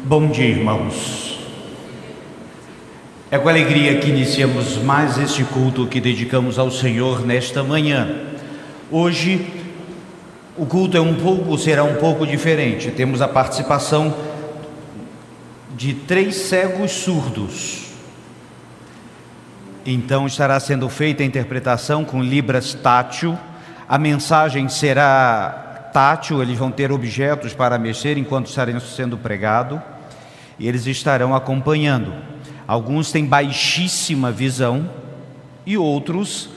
Bom dia, irmãos. É com alegria que iniciamos mais este culto que dedicamos ao Senhor nesta manhã. Hoje, o culto será um pouco diferente. Temos a participação de 3 cegos surdos. Então, estará sendo feita a interpretação com Libras tátil. A mensagem será tátil, eles vão ter objetos para mexer enquanto estarem sendo pregado, e eles estarão acompanhando. Alguns têm baixíssima visão e outros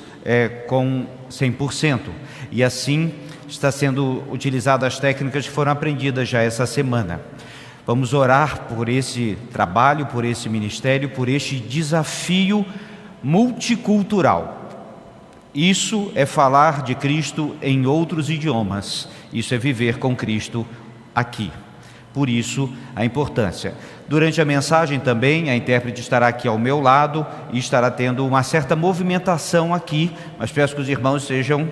com 100%. E assim está sendo utilizadas as técnicas que foram aprendidas já essa semana. Vamos orar por esse trabalho, por esse ministério, por este desafio multicultural. Isso é falar de Cristo em outros idiomas. Isso é viver com Cristo aqui. Por isso, a importância. Durante a mensagem também, a intérprete estará aqui ao meu lado e estará tendo uma certa movimentação aqui, mas peço que os irmãos sejam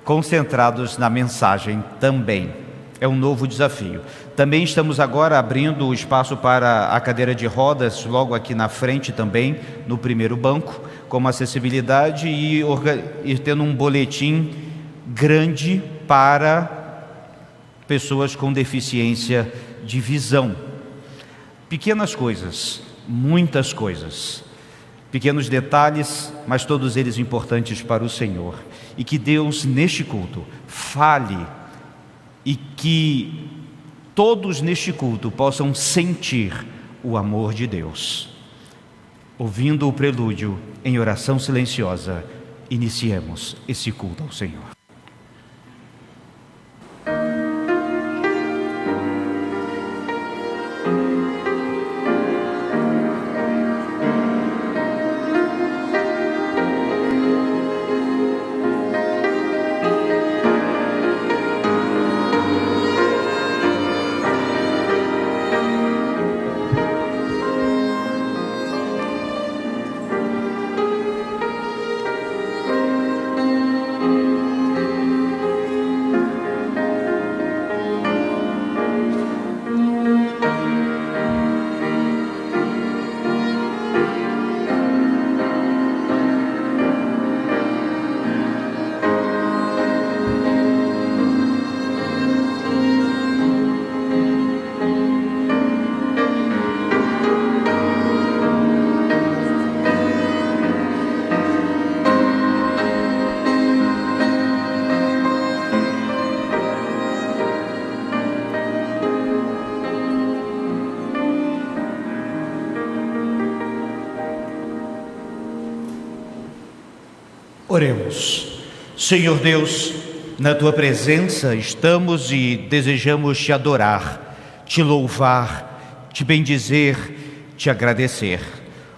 concentrados na mensagem também. É um novo desafio. Também estamos agora abrindo o espaço para a cadeira de rodas, logo aqui na frente também, no primeiro banco, como acessibilidade e tendo um boletim grande para pessoas com deficiência de visão. Pequenas coisas, muitas coisas, pequenos detalhes, mas todos eles importantes para o Senhor. E que Deus, neste culto, fale e que todos neste culto possam sentir o amor de Deus. Ouvindo o prelúdio em oração silenciosa, iniciemos esse culto ao Senhor. Oremos. Senhor Deus, na Tua presença estamos e desejamos Te adorar, Te louvar, Te bendizer, Te agradecer.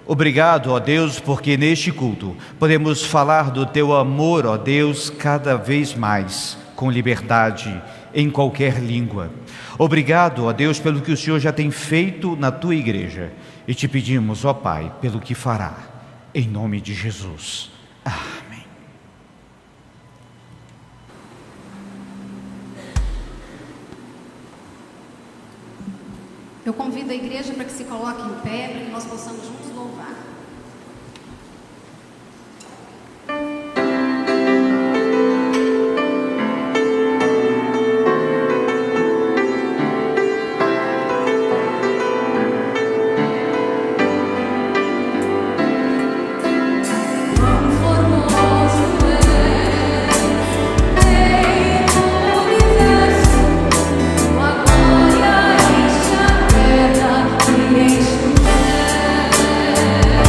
Obrigado, ó Deus, porque neste culto podemos falar do Teu amor, ó Deus, cada vez mais, com liberdade, em qualquer língua. Obrigado, ó Deus, pelo que o Senhor já tem feito na Tua igreja. E Te pedimos, ó Pai, pelo que fará, em nome de Jesus. Amém. Eu convido a igreja para que se coloque em pé, para que nós possamos juntos louvar. Glória enche a terra e enche o céu.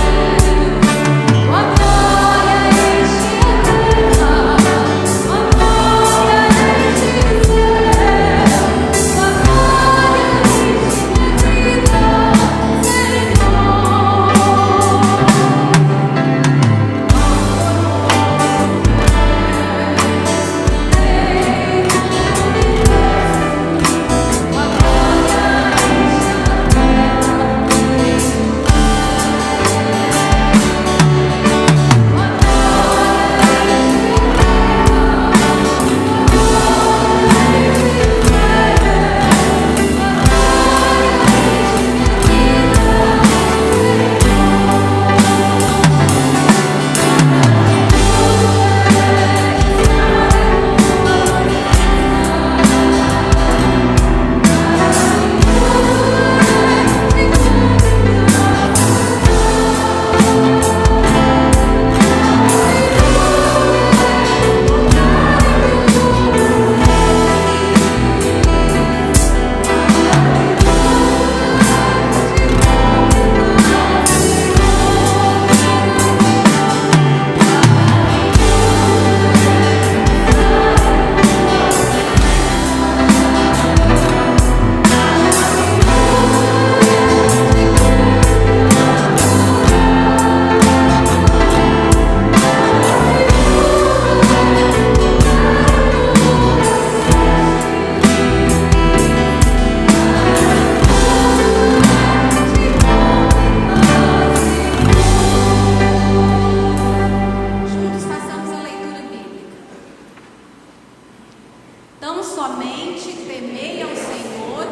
Tão somente temei ao Senhor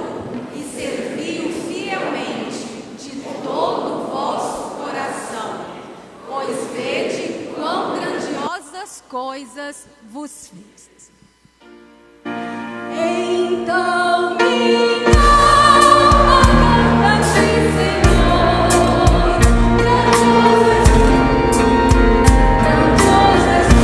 e servi-o fielmente de todo o vosso coração, pois vede quão grandiosas coisas vos fiz. Então minha alma canta-te, Senhor, grandiosas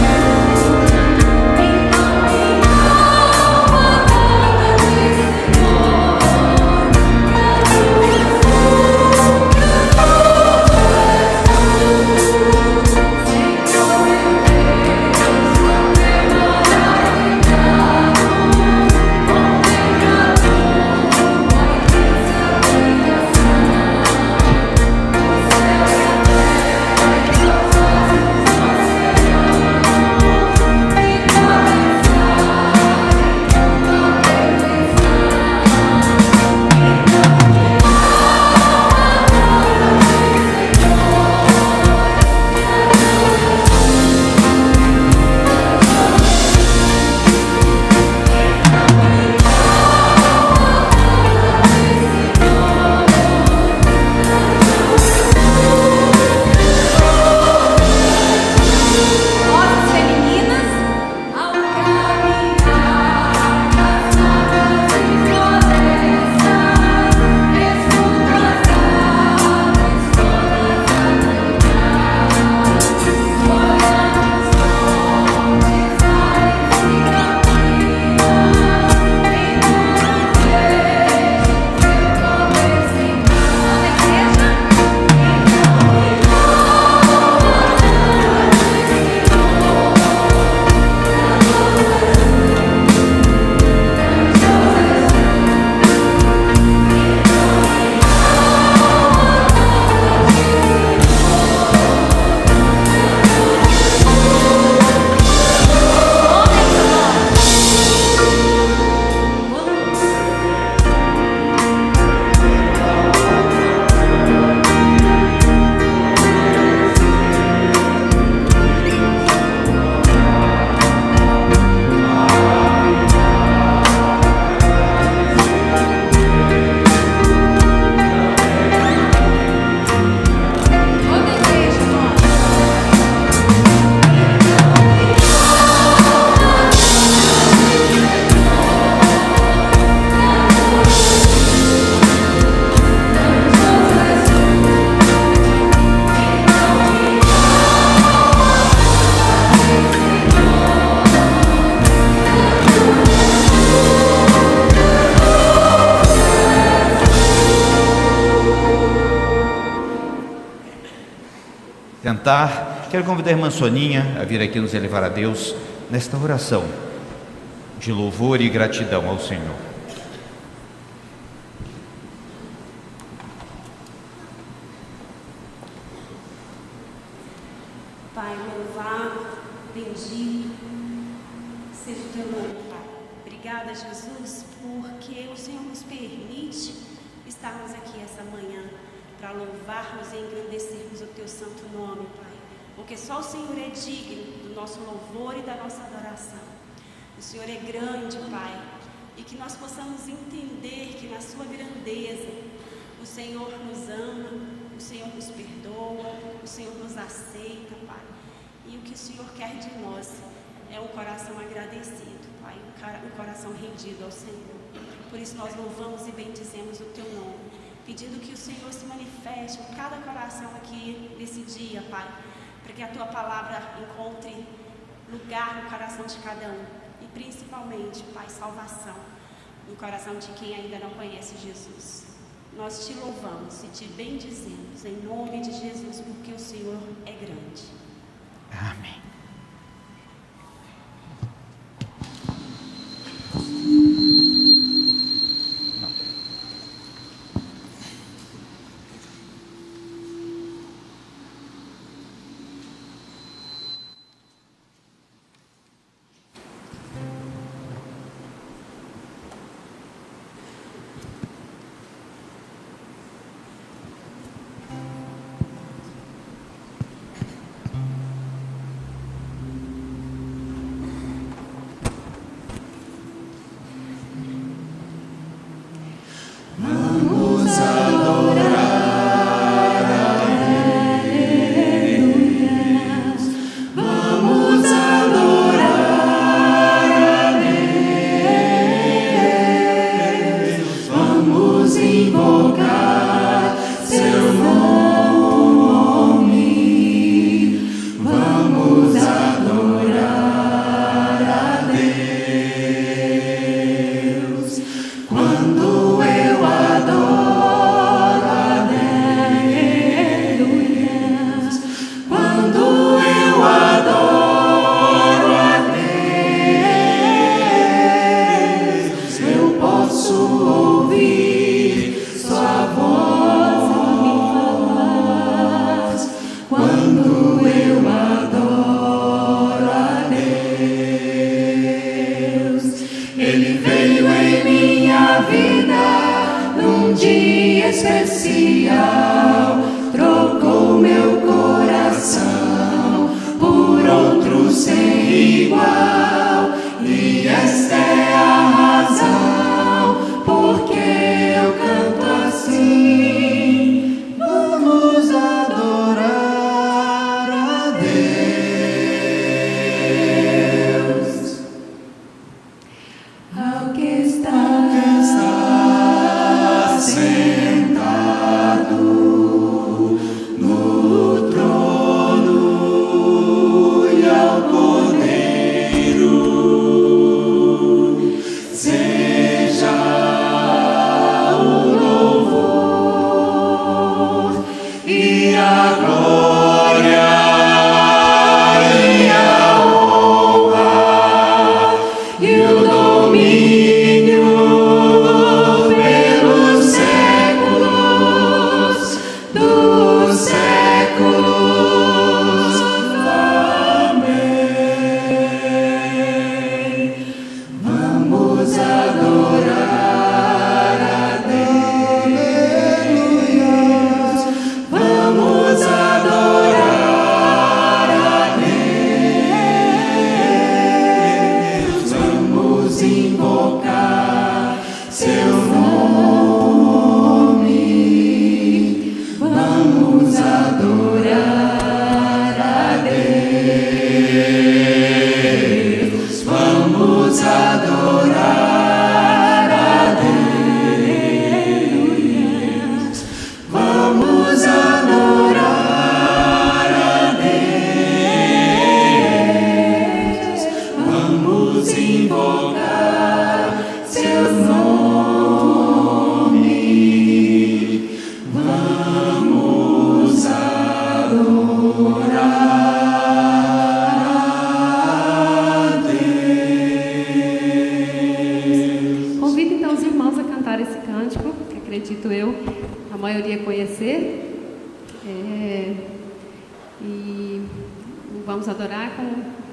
Cantar, quero convidar a irmã Soninha a vir aqui nos elevar a Deus nesta oração de louvor e gratidão ao Senhor. Pai, louvado, bendito seja o teu nome, Pai. Obrigada, Jesus, porque o Senhor nos permite estarmos aqui essa manhã para louvarmos e engrandecermos o teu santo nome, Pai. Porque só o Senhor é digno do nosso louvor e da nossa adoração. O Senhor é grande, Pai, e que nós possamos entender que na sua grandeza o Senhor nos ama, o Senhor nos perdoa, o Senhor nos aceita, Pai. E o que o Senhor quer de nós é um coração agradecido, Pai, um coração rendido ao Senhor. Por isso nós louvamos e bendizemos o teu nome, pedindo que o Senhor se manifeste em cada coração aqui nesse dia, Pai, para que a tua palavra encontre lugar no coração de cada um e principalmente, Pai, salvação no coração de quem ainda não conhece Jesus. Nós te louvamos e te bendizemos em nome de Jesus, porque o Senhor é grande. Amém. veio em minha vida num dia especial, trocou meu coração por outro sem igual, e esta é a razão porque eu canto assim. Vamos adorar a Deus, ao que está sentado no trono, e ao Cordeiro seja o louvor e a glória e a honra e o domínio pelos séculos dos séculos. Amém. Vamos adorar a Deus. Vamos adorar a Deus. Vamos invocar seu nome. Vamos adorar a Deus. Vamos adorar a Deus. Vamos adorar a Deus. Vamos invocar seu nome. Vamos adorar a Deus. Convido então os irmãos a cantar esse cântico, que acredito eu, a maioria conhecer. E vamos adorar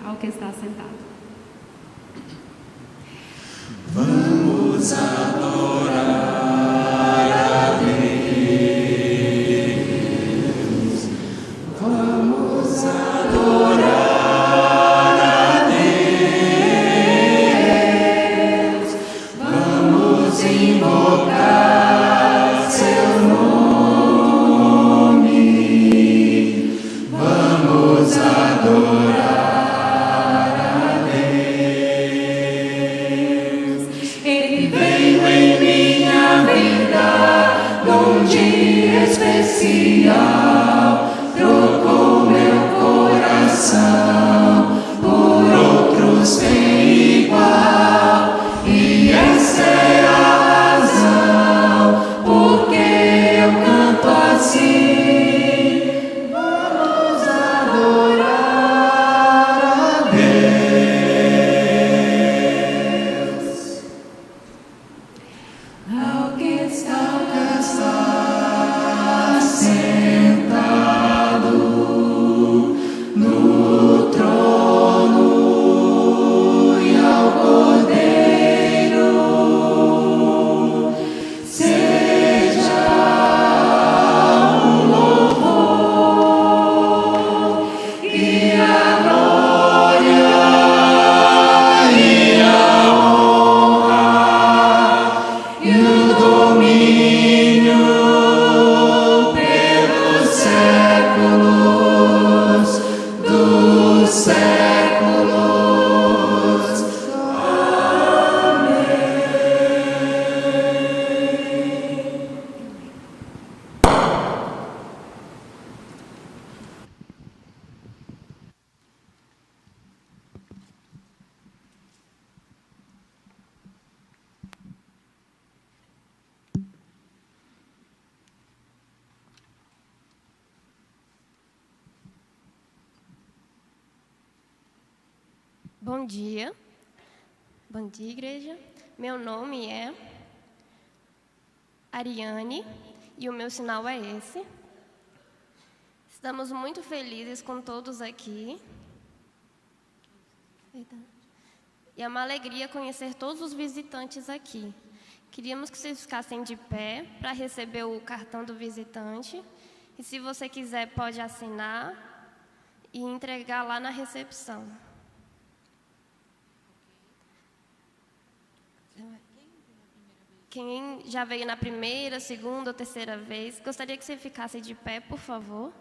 ao que está sentado. Vamos adorar a Deus. Vamos adorar a Deus. Vamos invocar seu nome. Vamos adorar a Deus. Ele veio em minha vida num dia especial, trocou meu coração por outro sem igual, e essa é a razão porque eu canto assim. Vamos adorar a Deus, ao que está sentado no trono, e ao Cordeiro seja o louvor e a glória e a honra e o domínio pelos séculos dos séculos. Amém. Bom dia. Bom dia, igreja. Meu nome é Ariane e o meu sinal é esse. Estamos muito felizes com todos aqui. E é uma alegria conhecer todos os visitantes aqui. Queríamos que vocês ficassem de pé para receber o cartão do visitante. E se você quiser, pode assinar e entregar lá na recepção. Quem já veio na primeira, segunda ou terceira vez, gostaria que você ficasse de pé, por favor.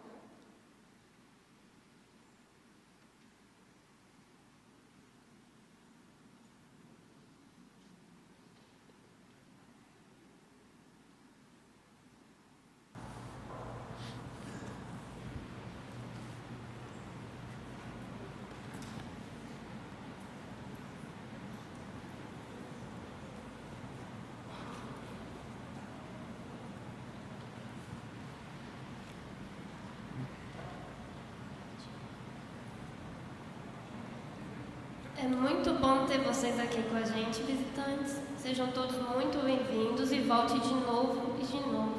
É muito bom ter vocês aqui com a gente, visitantes. Sejam todos muito bem-vindos e volte de novo e de novo.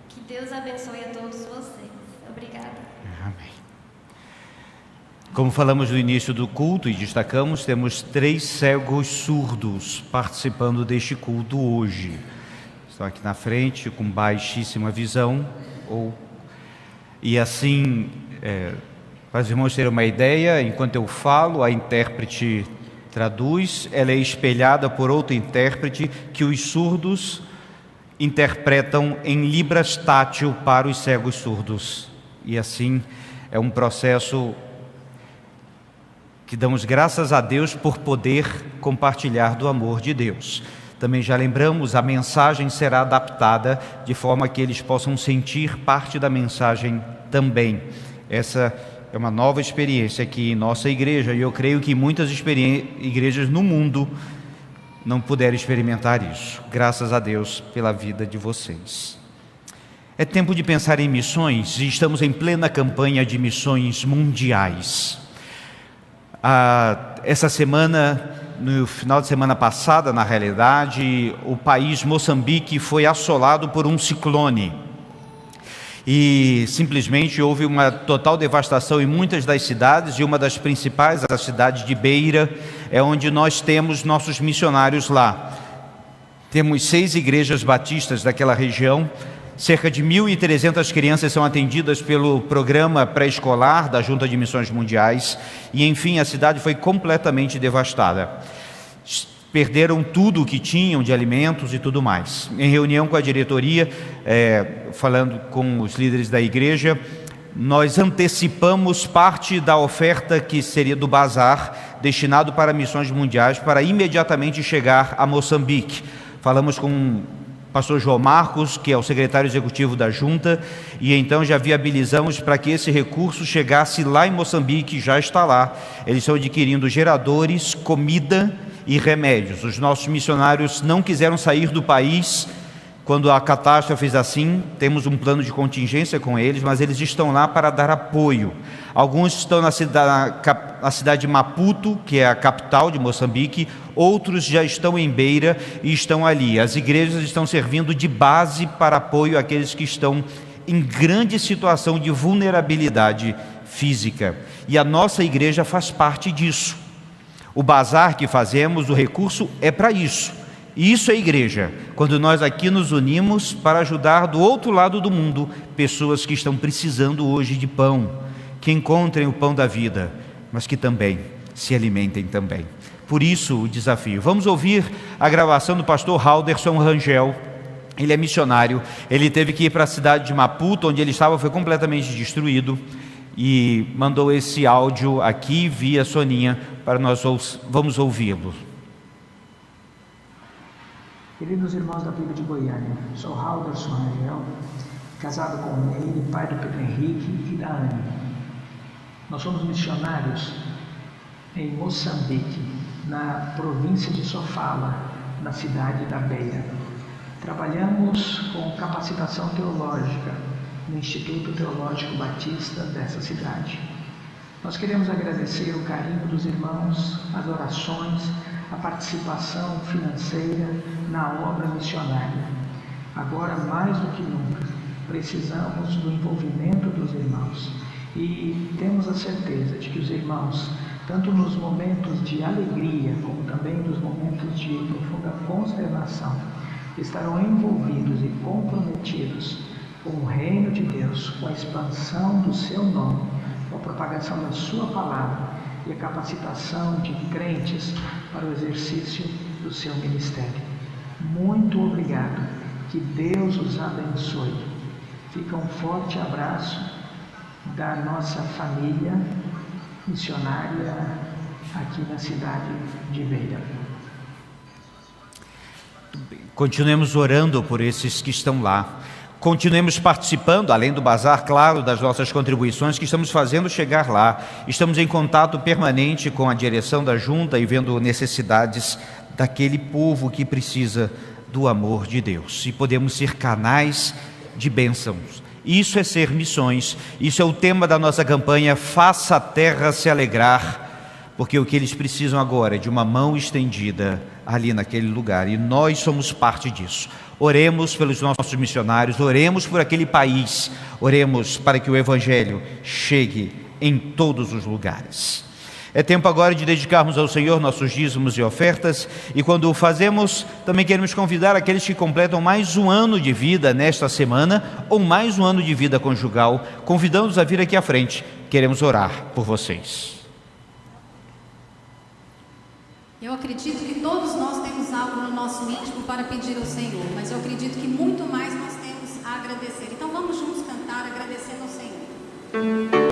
Que Deus abençoe a todos vocês. Obrigada. Amém. Como falamos no início do culto e destacamos, temos 3 cegos surdos participando deste culto hoje. Estão aqui na frente com baixíssima visão. E assim... para os irmãos terem uma ideia, enquanto eu falo, a intérprete traduz, ela é espelhada por outra intérprete que os surdos interpretam em libras tátil para os cegos surdos. E assim é um processo que damos graças a Deus por poder compartilhar do amor de Deus. Também já lembramos, a mensagem será adaptada de forma que eles possam sentir parte da mensagem também. Essa é uma nova experiência aqui em nossa igreja e eu creio que muitas igrejas no mundo não puderam experimentar isso. Graças a Deus pela vida de vocês. É tempo de pensar em missões e estamos em plena campanha de missões mundiais. Essa semana, no final de semana passada, na realidade, o país Moçambique foi assolado por um ciclone. E simplesmente houve uma total devastação em muitas das cidades, e uma das principais, a cidade de Beira, é onde nós temos nossos missionários lá. Temos 6 igrejas batistas daquela região, cerca de 1.300 crianças são atendidas pelo programa pré-escolar da Junta de Missões Mundiais, e enfim, a cidade foi completamente devastada. Perderam tudo o que tinham de alimentos e tudo mais. Em reunião com a diretoria, falando com os líderes da igreja, nós antecipamos parte da oferta que seria do bazar, destinado para missões mundiais, para imediatamente chegar a Moçambique. Falamos com o pastor João Marcos, que é o secretário executivo da junta, e então já viabilizamos para que esse recurso chegasse lá em Moçambique, já está lá. Eles estão adquirindo geradores, comida e remédios. Os nossos missionários não quiseram sair do país quando a catástrofe fez assim. Temos um plano de contingência com eles, mas eles estão lá para dar apoio. Alguns estão na cidade de Maputo, que é a capital de Moçambique, outros já estão em Beira e estão ali. As igrejas estão servindo de base para apoio àqueles que estão em grande situação de vulnerabilidade física, e a nossa igreja faz parte disso. O bazar que fazemos, o recurso é para isso. E isso é igreja, quando nós aqui nos unimos para ajudar do outro lado do mundo pessoas que estão precisando hoje de pão, que encontrem o pão da vida, mas que também se alimentem também. Por isso o desafio. Vamos ouvir a gravação do pastor Halderson Rangel. Ele é missionário, ele teve que ir para a cidade de Maputo, onde ele estava, foi completamente destruído, e mandou esse áudio aqui via Soninha para nós vamos ouvi-lo. Queridos irmãos da Bíblia de Goiânia, sou Halderson Rangel, casado com o Neide, pai do Pedro Henrique e da Anne. Nós somos missionários em Moçambique, na província de Sofala, na cidade da Beira. Trabalhamos com capacitação teológica no Instituto Teológico Batista dessa cidade. Nós queremos agradecer o carinho dos irmãos, as orações, a participação financeira na obra missionária. Agora, mais do que nunca, precisamos do envolvimento dos irmãos e temos a certeza de que os irmãos tanto nos momentos de alegria, como também nos momentos de profunda consternação, estarão envolvidos e comprometidos com o reino de Deus, com a expansão do seu nome, com a propagação da sua palavra e a capacitação de crentes para o exercício do seu ministério. Muito obrigado. Que Deus os abençoe. Fica um forte abraço da nossa família missionária aqui na cidade de Beira. Continuemos orando por esses que estão lá. Continuemos participando, além do bazar, claro, das nossas contribuições que estamos fazendo chegar lá. Estamos em contato permanente com a direção da junta e vendo necessidades daquele povo que precisa do amor de Deus. E podemos ser canais de bênçãos. Isso é ser missões. Isso é o tema da nossa campanha Faça a Terra se Alegrar. Porque o que eles precisam agora é de uma mão estendida ali naquele lugar. E nós somos parte disso. Oremos pelos nossos missionários, oremos por aquele país, oremos para que o Evangelho chegue em todos os lugares. É tempo agora de dedicarmos ao Senhor nossos dízimos e ofertas, e quando o fazemos, também queremos convidar aqueles que completam mais um ano de vida nesta semana, ou mais um ano de vida conjugal, convidando-os a vir aqui à frente. Queremos orar por vocês. Eu acredito que todos nós temos algo no nosso íntimo para pedir ao Senhor, mas eu acredito que muito mais nós temos a agradecer. Então vamos juntos cantar agradecendo ao Senhor.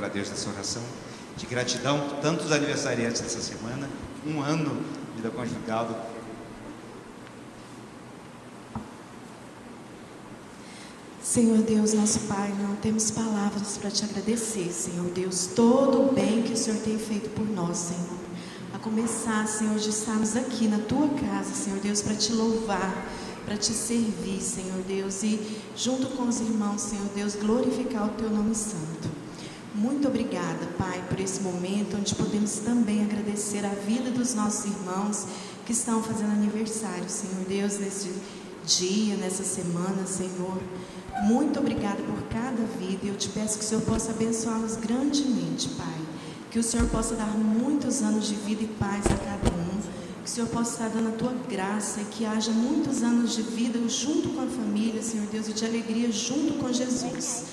Deus a Deus nessa oração de gratidão por tantos aniversariantes dessa semana, um ano de vida conjugal. Senhor Deus, nosso Pai, não temos palavras para te agradecer, Senhor Deus, todo o bem que o Senhor tem feito por nós, Senhor. A começar, Senhor, de estarmos aqui na tua casa, Senhor Deus, para te louvar, para te servir, Senhor Deus, e junto com os irmãos, Senhor Deus, glorificar o teu nome santo. Muito obrigada, Pai, por esse momento onde podemos também agradecer a vida dos nossos irmãos que estão fazendo aniversário, Senhor Deus, nesse dia, nessa semana, Senhor. Muito obrigada por cada vida, e eu te peço que o Senhor possa abençoá-los grandemente, Pai. Que o Senhor possa dar muitos anos de vida e paz a cada um. Que o Senhor possa estar dando a tua graça e que haja muitos anos de vida junto com a família, Senhor Deus, e de alegria junto com Jesus.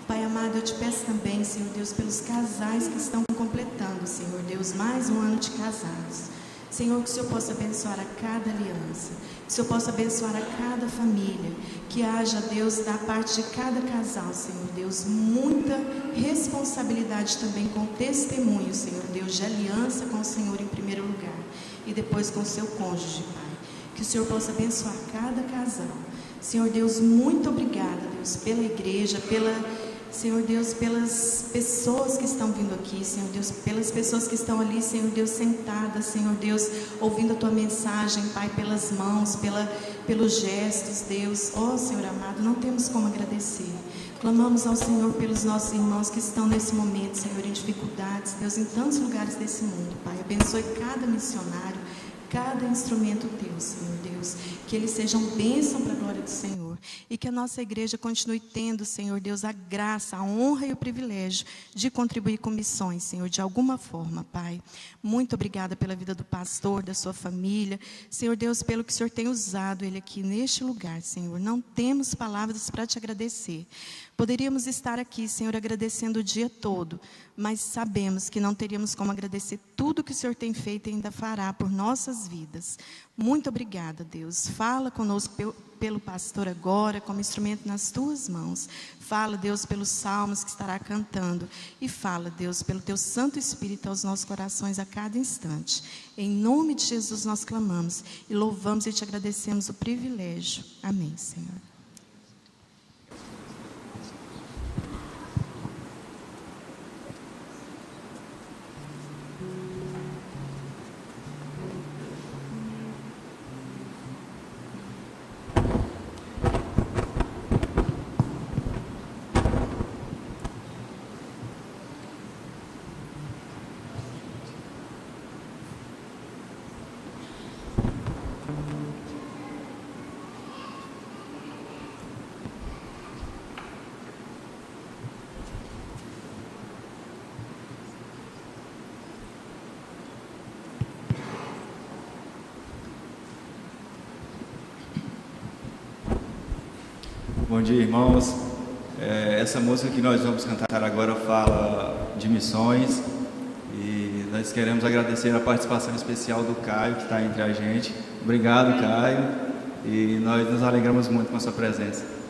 Pai amado, eu te peço também, Senhor Deus, pelos casais que estão completando, Senhor Deus, mais um ano de casados. Senhor, que o Senhor possa abençoar a cada aliança, que o Senhor possa abençoar a cada família, que haja, Deus, da parte de cada casal, Senhor Deus, muita responsabilidade também com testemunho, Senhor Deus, de aliança com o Senhor em primeiro lugar e depois com o seu cônjuge, Pai. Que o Senhor possa abençoar cada casal. Senhor Deus, muito obrigada, Deus, pela igreja, Senhor Deus, pelas pessoas que estão vindo aqui, Senhor Deus, pelas pessoas que estão ali, Senhor Deus, sentadas, Senhor Deus, ouvindo a tua mensagem, Pai, pelas mãos, pelos gestos, Deus. Ó Senhor amado, não temos como agradecer. Clamamos ao Senhor pelos nossos irmãos que estão nesse momento, Senhor, em dificuldades, Deus, em tantos lugares desse mundo, Pai. Abençoe cada missionário, cada instrumento teu, Senhor Deus, que eles sejam bênção para a glória do Senhor, e que a nossa igreja continue tendo, Senhor Deus, a graça, a honra e o privilégio de contribuir com missões, Senhor, de alguma forma, Pai. Muito obrigada pela vida do pastor, da sua família, Senhor Deus, pelo que o Senhor tem usado ele aqui neste lugar, Senhor. Não temos palavras para te agradecer. Poderíamos estar aqui, Senhor, agradecendo o dia todo, mas sabemos que não teríamos como agradecer tudo que o Senhor tem feito e ainda fará por nossas vidas. Muito obrigada, Deus. Fala conosco pelo pastor agora, como instrumento nas tuas mãos. Fala, Deus, pelos salmos que estará cantando. E fala, Deus, pelo teu Santo Espírito aos nossos corações a cada instante. Em nome de Jesus nós clamamos e louvamos e te agradecemos o privilégio. Amém, Senhor. Bom dia, irmãos. Essa música que nós vamos cantar agora fala de missões e nós queremos agradecer a participação especial do Caio, que está entre a gente. Obrigado, Caio, e nós nos alegramos muito com a sua presença.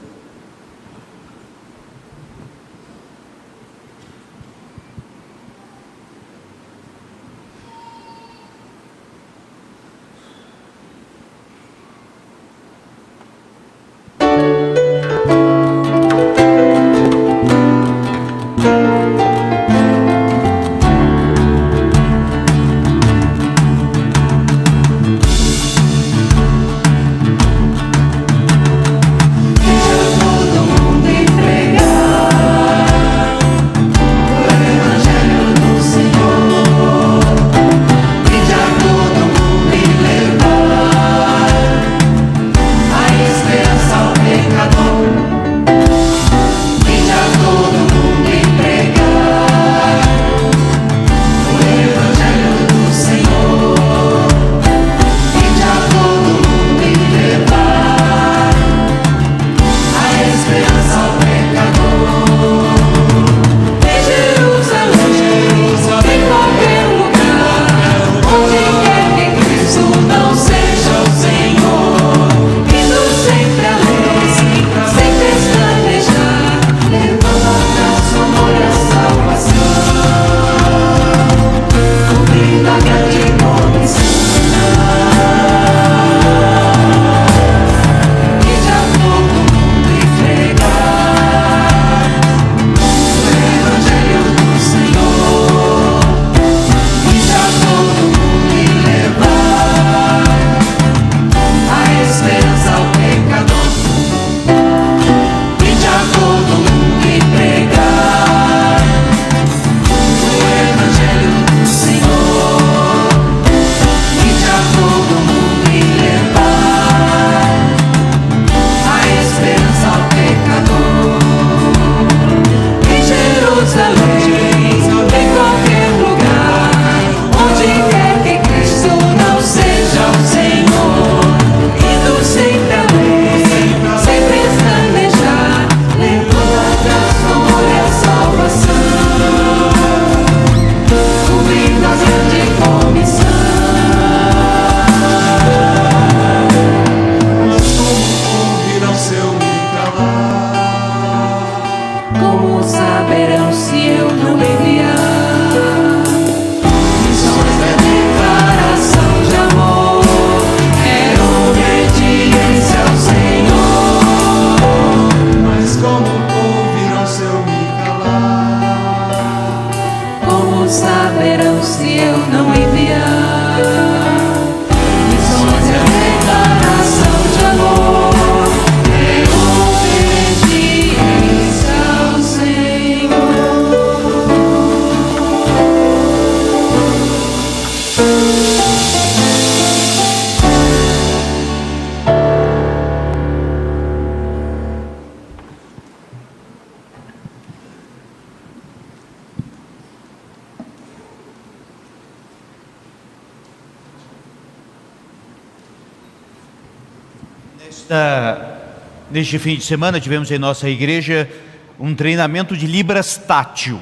Neste fim de semana tivemos em nossa igreja um treinamento de Libras tátil.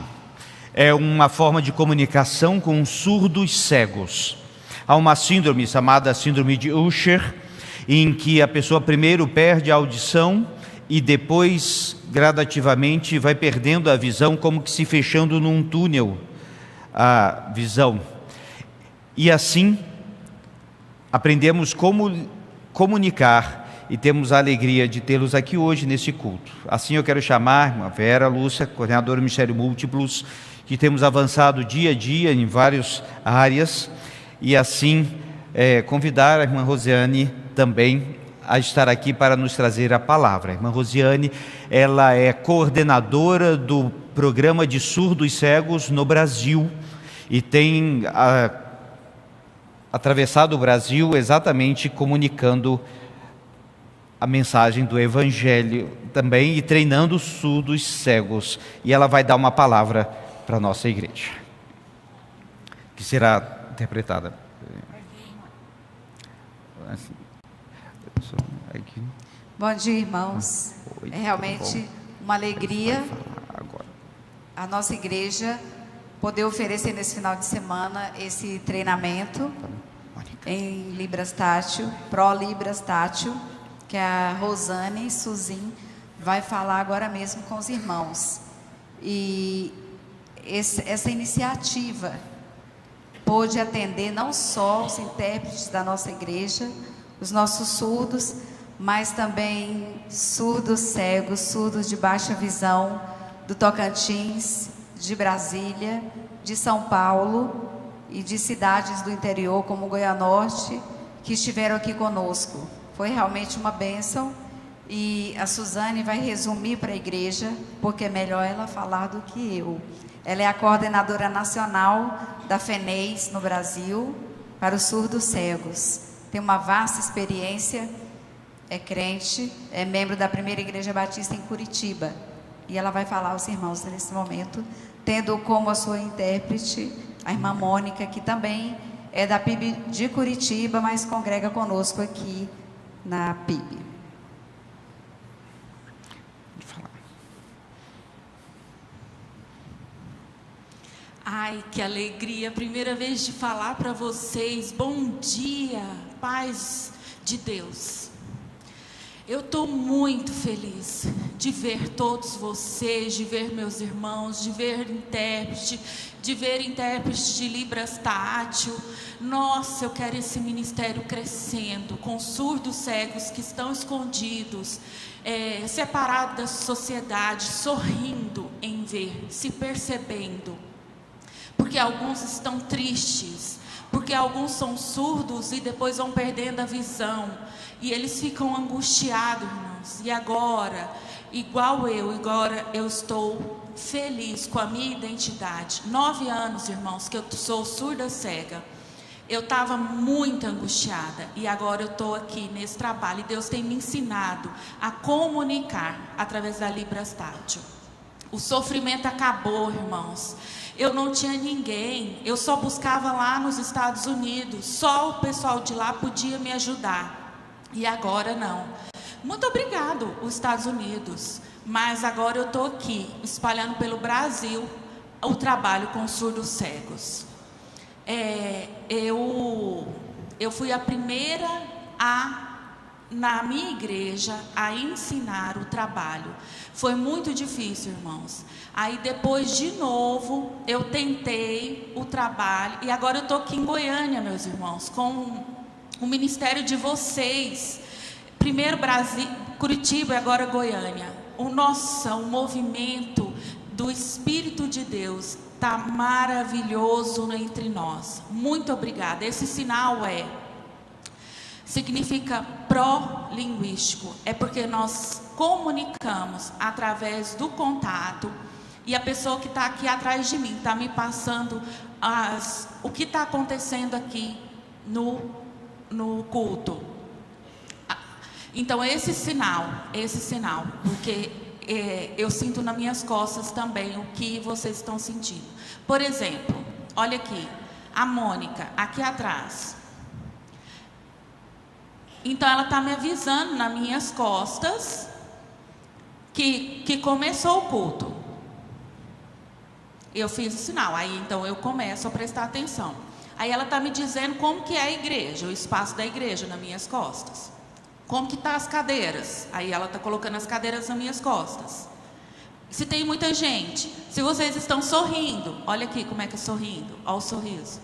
É uma forma de comunicação com surdos cegos. Há uma síndrome chamada síndrome de Usher, em que a pessoa primeiro perde a audição e depois, gradativamente, vai perdendo a visão, como que se fechando num túnel a visão. E assim, aprendemos como comunicar e temos a alegria de tê-los aqui hoje nesse culto. Assim eu quero chamar a irmã Vera Lúcia, coordenadora do Ministério Múltiplos, que temos avançado dia a dia em várias áreas, e assim convidar a irmã Rosiane também a estar aqui para nos trazer a palavra. A irmã Rosiane, ela é coordenadora do programa de surdos cegos no Brasil e tem atravessado o Brasil exatamente comunicando a mensagem do Evangelho também e treinando os surdos cegos. E ela vai dar uma palavra para a nossa igreja, que será interpretada. Bom dia, irmãos. É realmente uma alegria a nossa igreja poder oferecer nesse final de semana esse treinamento em Libras tátil, Pro Libras tátil, que a Rosane Suzin vai falar agora mesmo com os irmãos. E essa iniciativa pôde atender não só os intérpretes da nossa igreja, os nossos surdos, mas também surdos cegos, surdos de baixa visão, do Tocantins, de Brasília, de São Paulo e de cidades do interior, como Goianorte, que estiveram aqui conosco. Foi realmente uma bênção, e a Suzane vai resumir para a igreja, porque é melhor ela falar do que eu. Ela é a coordenadora nacional da FENEIS no Brasil, para os surdos cegos. Tem uma vasta experiência, é crente, é membro da Primeira Igreja Batista em Curitiba. E ela vai falar aos irmãos nesse momento, tendo como a sua intérprete a irmã Mônica, que também é da PIB de Curitiba, mas congrega conosco aqui na PIB. Ai, que alegria, primeira vez de falar para vocês. Bom dia, paz de Deus. Eu estou muito feliz de ver todos vocês, de ver meus irmãos, de ver intérprete de Libras tátil. Nossa, eu quero esse ministério crescendo, com surdos cegos que estão escondidos, separados da sociedade, sorrindo em ver, se percebendo. Porque alguns estão tristes, porque alguns são surdos e depois vão perdendo a visão. E eles ficam angustiados, irmãos. E agora, igual eu estou feliz com a minha identidade. 9 anos, irmãos, que eu sou surda cega. Eu estava muito angustiada. E agora eu estou aqui nesse trabalho. E Deus tem me ensinado a comunicar através da Libras tátil. O sofrimento acabou, irmãos. Eu não tinha ninguém. Eu só buscava lá nos Estados Unidos. Só o pessoal de lá podia me ajudar. E agora não. Muito obrigado, os Estados Unidos. Mas agora eu estou aqui, espalhando pelo Brasil o trabalho com surdos cegos. Eu fui a primeira na minha igreja, a ensinar o trabalho. Foi muito difícil, irmãos. Aí depois, de novo, eu tentei o trabalho. E agora eu estou aqui em Goiânia, meus irmãos, com o ministério de vocês. Primeiro Brasil, Curitiba e agora Goiânia. O movimento do Espírito de Deus está maravilhoso entre nós. Muito obrigada. Esse sinal significa pró-linguístico. É porque nós comunicamos através do contato. E a pessoa que está aqui atrás de mim está me passando o que está acontecendo aqui no culto. Então esse sinal, porque eu sinto nas minhas costas também o que vocês estão sentindo. Por exemplo, olha aqui, a Mônica, aqui atrás. Então ela está me avisando nas minhas costas que começou o culto. Eu fiz o sinal, aí então eu começo a prestar atenção. Aí ela está me dizendo como que é a igreja, o espaço da igreja nas minhas costas. Como que tá as cadeiras? Aí ela está colocando as cadeiras nas minhas costas. Se tem muita gente, se vocês estão sorrindo, olha aqui como é que é sorrindo, olha o sorriso.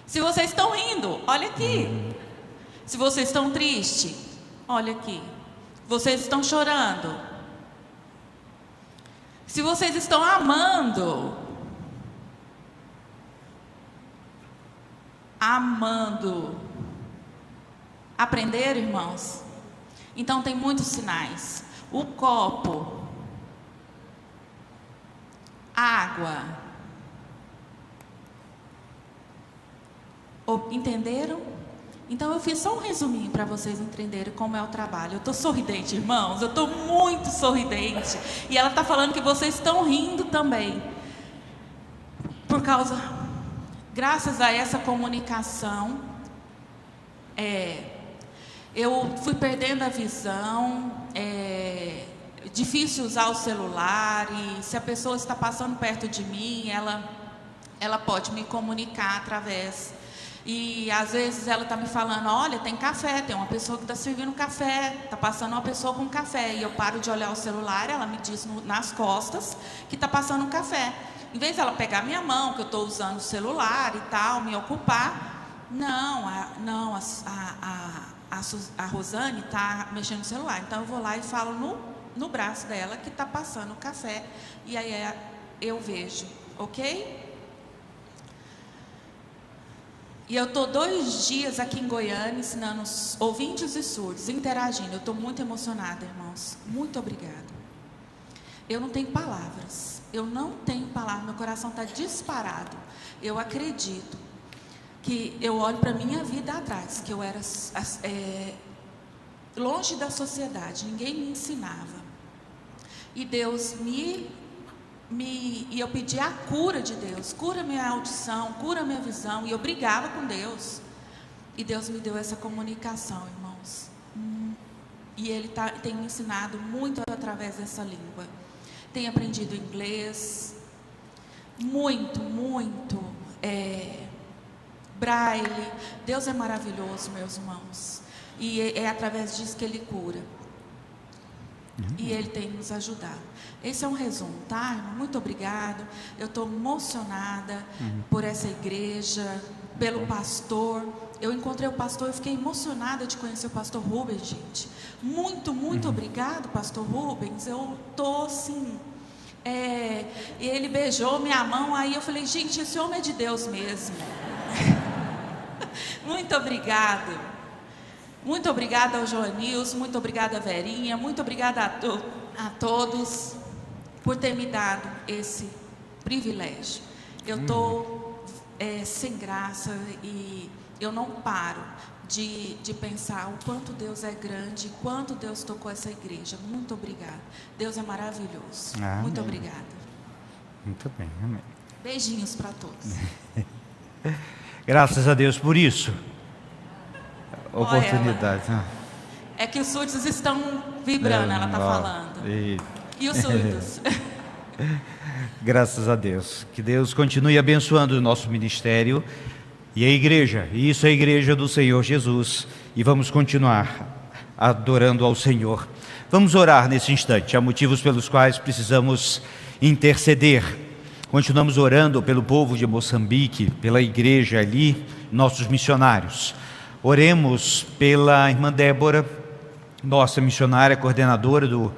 Se vocês estão rindo, olha aqui. Se vocês estão tristes, olha aqui. Vocês estão chorando. Se vocês estão amando, aprenderam, irmãos? Então tem muitos sinais. O copo, água. Entenderam? Então eu fiz só um resuminho para vocês entenderem como é o trabalho. Eu estou sorridente, irmãos, eu estou muito sorridente. E ela está falando que vocês estão rindo também. Graças a essa comunicação, eu fui perdendo a visão. É difícil usar o celular, e se a pessoa está passando perto de mim, ela pode me comunicar através. E às vezes ela está me falando, olha, tem café, tem uma pessoa que está servindo café, está passando uma pessoa com café. E eu paro de olhar o celular, ela me diz nas costas que está passando um café. Em vez dela pegar minha mão, que eu estou usando o celular e tal, me ocupar, a Rosane está mexendo no celular. Então eu vou lá e falo no braço dela que está passando o café. E aí eu vejo, ok? E eu estou 2 dias aqui em Goiânia ensinando os ouvintes e surdos, interagindo. Eu estou muito emocionada, irmãos. Muito obrigada. Eu não tenho palavras. Meu coração está disparado. Eu acredito que eu olho para a minha vida atrás, que eu era longe da sociedade, ninguém me ensinava. E Deus e eu pedi a cura de Deus, cura minha audição, cura minha visão, e eu brigava com Deus, e Deus me deu essa comunicação, irmãos, e Ele tem me ensinado muito através dessa língua. Tenho aprendido inglês, muito, braille. Deus é maravilhoso, meus irmãos, e é através disso que Ele cura. E Ele tem nos ajudado. Esse é um resumo, tá, irmão? Muito obrigado. Eu estou emocionada por essa igreja, pelo pastor. Eu encontrei o pastor e fiquei emocionada de conhecer o pastor Rubens, gente. Muito obrigado, pastor Rubens. Eu estou assim... E ele beijou minha mão, aí eu falei, gente, esse homem é de Deus mesmo. Muito obrigado. Muito obrigada ao Joanils, muito obrigada a Verinha, muito obrigada a todos por ter me dado esse privilégio. Eu estou sem graça e eu não paro de pensar o quanto Deus é grande, quanto Deus tocou essa igreja. Muito obrigada. Deus é maravilhoso. Amém. Muito obrigada. Muito bem, amém. Beijinhos para todos. Graças a Deus por isso. Oportunidade. É que os surdos estão vibrando, ela está falando. E os surdos? Graças a Deus. Que Deus continue abençoando o nosso ministério e a igreja. E isso é a igreja do Senhor Jesus. E vamos continuar adorando ao Senhor. Vamos orar nesse instante. Há motivos pelos quais precisamos interceder. Continuamos orando pelo povo de Moçambique, pela igreja ali, nossos missionários. Oremos pela irmã Débora, nossa missionária, coordenadora do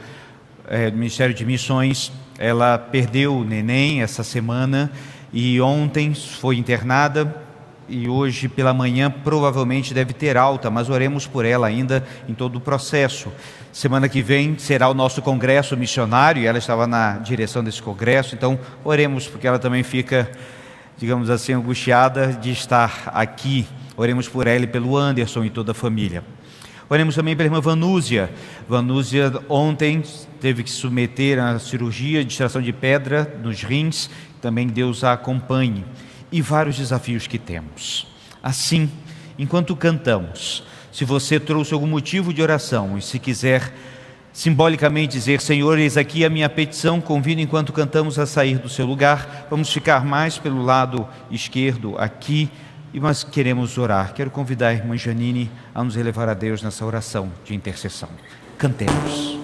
Ministério de Missões. Ela perdeu o neném essa semana e ontem foi internada e hoje pela manhã provavelmente deve ter alta, mas oremos por ela ainda em todo o processo. Semana que vem será o nosso congresso missionário e ela estava na direção desse congresso, então oremos porque ela também fica, digamos assim, angustiada de estar aqui. Oremos por ela e pelo Anderson e toda a família. Oremos também pela irmã Vanúzia. Vanúzia ontem teve que se submeter à cirurgia de extração de pedra nos rins. Também Deus a acompanhe. E vários desafios que temos. Assim, enquanto cantamos, Se você trouxe algum motivo de oração e se quiser simbolicamente dizer: Senhor, eis aqui a minha petição, convido enquanto cantamos a sair do seu lugar. Vamos ficar mais pelo lado esquerdo aqui, e nós queremos orar. Quero convidar a irmã Janine a nos elevar a Deus nessa oração de intercessão. Cantemos.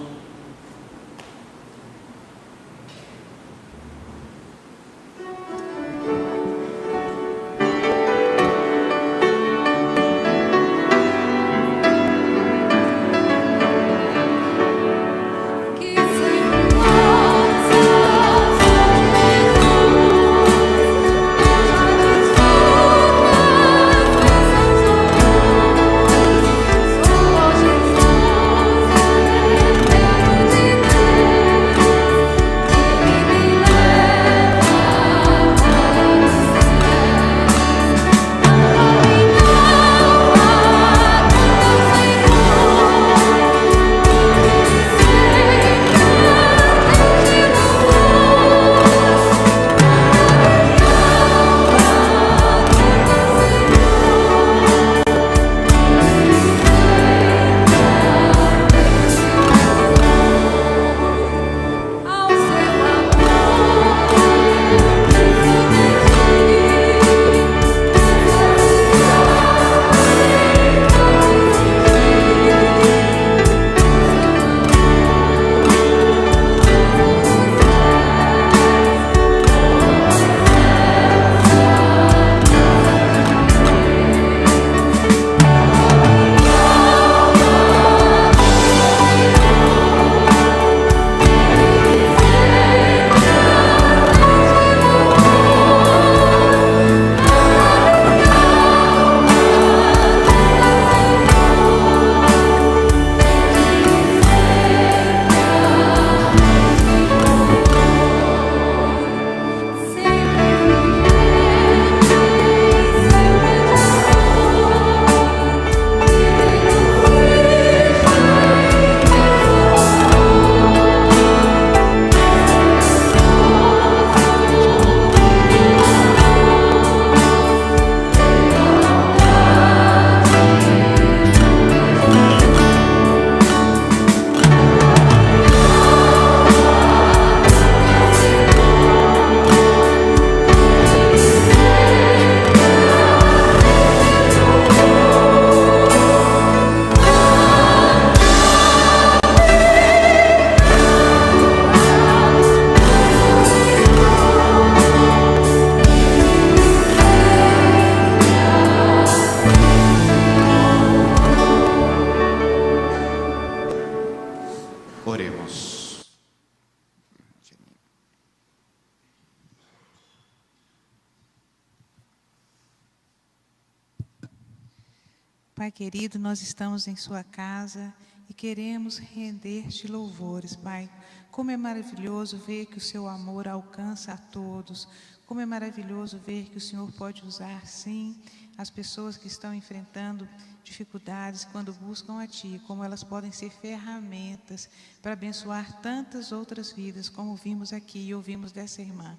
Pai querido, nós estamos em sua casa e queremos render-te louvores, Pai. Como é maravilhoso ver que o seu amor alcança a todos. Como é maravilhoso ver que o Senhor pode usar, sim, as pessoas que estão enfrentando dificuldades quando buscam a Ti, como elas podem ser ferramentas para abençoar tantas outras vidas, como vimos aqui e ouvimos dessa irmã.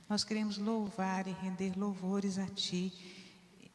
Nós queremos louvar e render louvores a Ti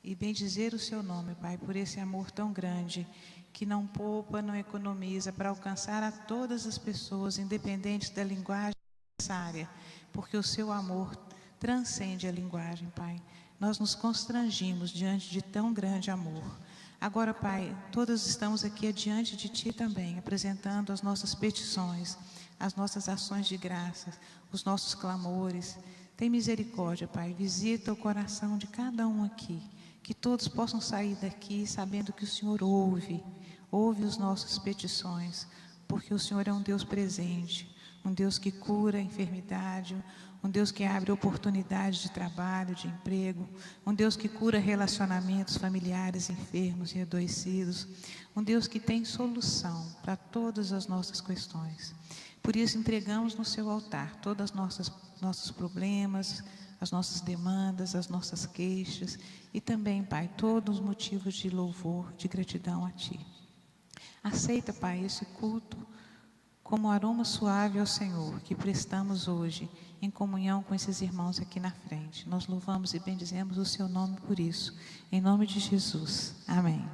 e bendizer o Seu nome, Pai, por esse amor tão grande, que não poupa, não economiza, para alcançar a todas as pessoas, independente da linguagem necessária, porque o Seu amor transcende a linguagem, Pai. Nós nos constrangimos diante de tão grande amor. Agora, Pai, todos estamos aqui diante de Ti também, apresentando as nossas petições, as nossas ações de graças, os nossos clamores. Tem misericórdia, Pai, visita o coração de cada um aqui, que todos possam sair daqui sabendo que o Senhor ouve as nossas petições, porque o Senhor é um Deus presente, um Deus que cura a enfermidade, um Deus que abre oportunidades de trabalho, de emprego, um Deus que cura relacionamentos familiares enfermos e adoecidos, um Deus que tem solução para todas as nossas questões. Por isso entregamos no seu altar todos os nossos problemas, as nossas demandas, as nossas queixas e também, Pai, todos os motivos de louvor, de gratidão a Ti. Aceita, Pai, esse culto como aroma suave ao Senhor que prestamos hoje em comunhão com esses irmãos aqui na frente. Nós louvamos e bendizemos o Seu nome por isso. Em nome de Jesus. Amém.